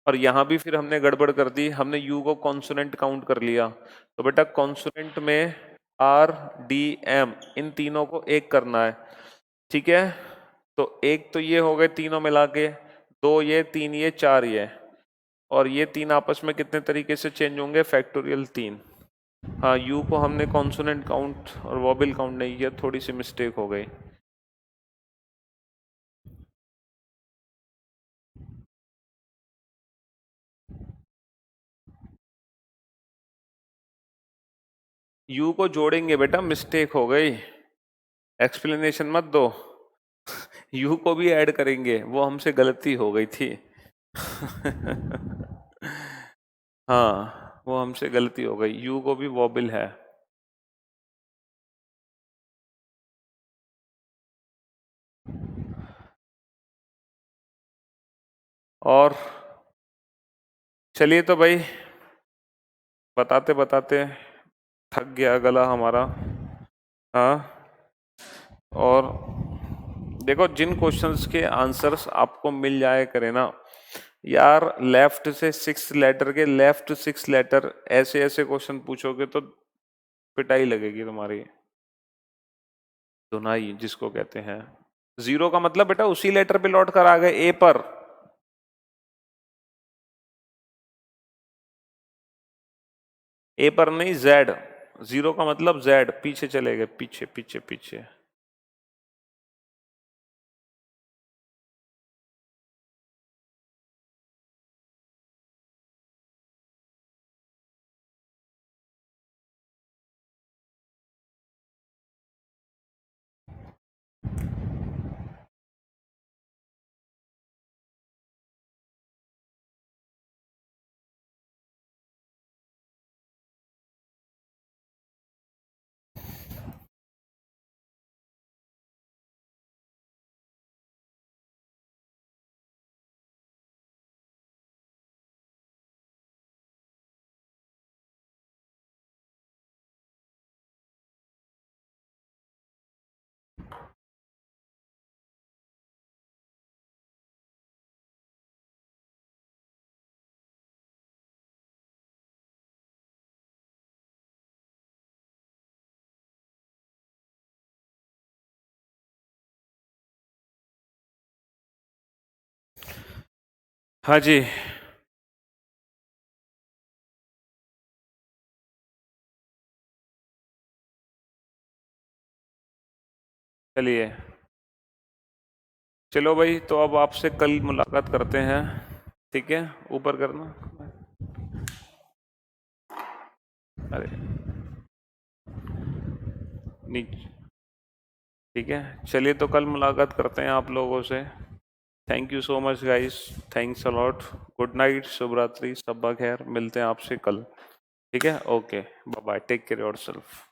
और यहाँ भी फिर हमने गड़बड़ कर दी, हमने यू को कॉन्सोनेंट काउंट कर लिया। तो बेटा कॉन्सोनेंट में आर डी एम इन तीनों को एक करना है, ठीक है। तो एक तो ये हो गए तीनों मिला के, दो ये, तीन ये, चार ये, और ये तीन आपस में कितने तरीके से चेंज होंगे, फैक्टोरियल 3। हाँ, यू को हमने कॉन्सोनेंट काउंट और वॉबल काउंट नहीं किया, थोड़ी सी मिस्टेक हो गई। यू को जोड़ेंगे बेटा, मिस्टेक हो गई, एक्सप्लेनेशन मत दो। यू को भी ऐड करेंगे, वो हमसे गलती हो गई थी। हाँ, वो हमसे गलती हो गई, यू को भी वॉबल है। और चलिए तो भाई, बताते बताते थक गया गला हमारा। हाँ, और देखो जिन क्वेश्चंस के आंसर्स आपको मिल जाए करे ना यार, लेफ्ट से 6 लेटर के लेफ्ट 6 लेटर ऐसे ऐसे क्वेश्चन पूछोगे तो पिटाई लगेगी तुम्हारी, धुनाई जिसको कहते हैं। जीरो का मतलब बेटा उसी लेटर पे लौट कर आ गए, ए पर। ए पर नहीं, जेड। जीरो का मतलब जेड, पीछे चले गए, पीछे पीछे पीछे। हाँ जी, चलिए, चलो भाई, तो अब आपसे कल मुलाकात करते हैं, ठीक है। ऊपर करना, अरे नीचे, ठीक है। चलिए तो कल मुलाकात करते हैं आप लोगों से। Thank you so much guys, thanks a lot. Good night, शुभ रात्रि, शब्बा खैर, मिलते हैं आपसे कल, ठीक है। Okay, bye bye, take care yourself.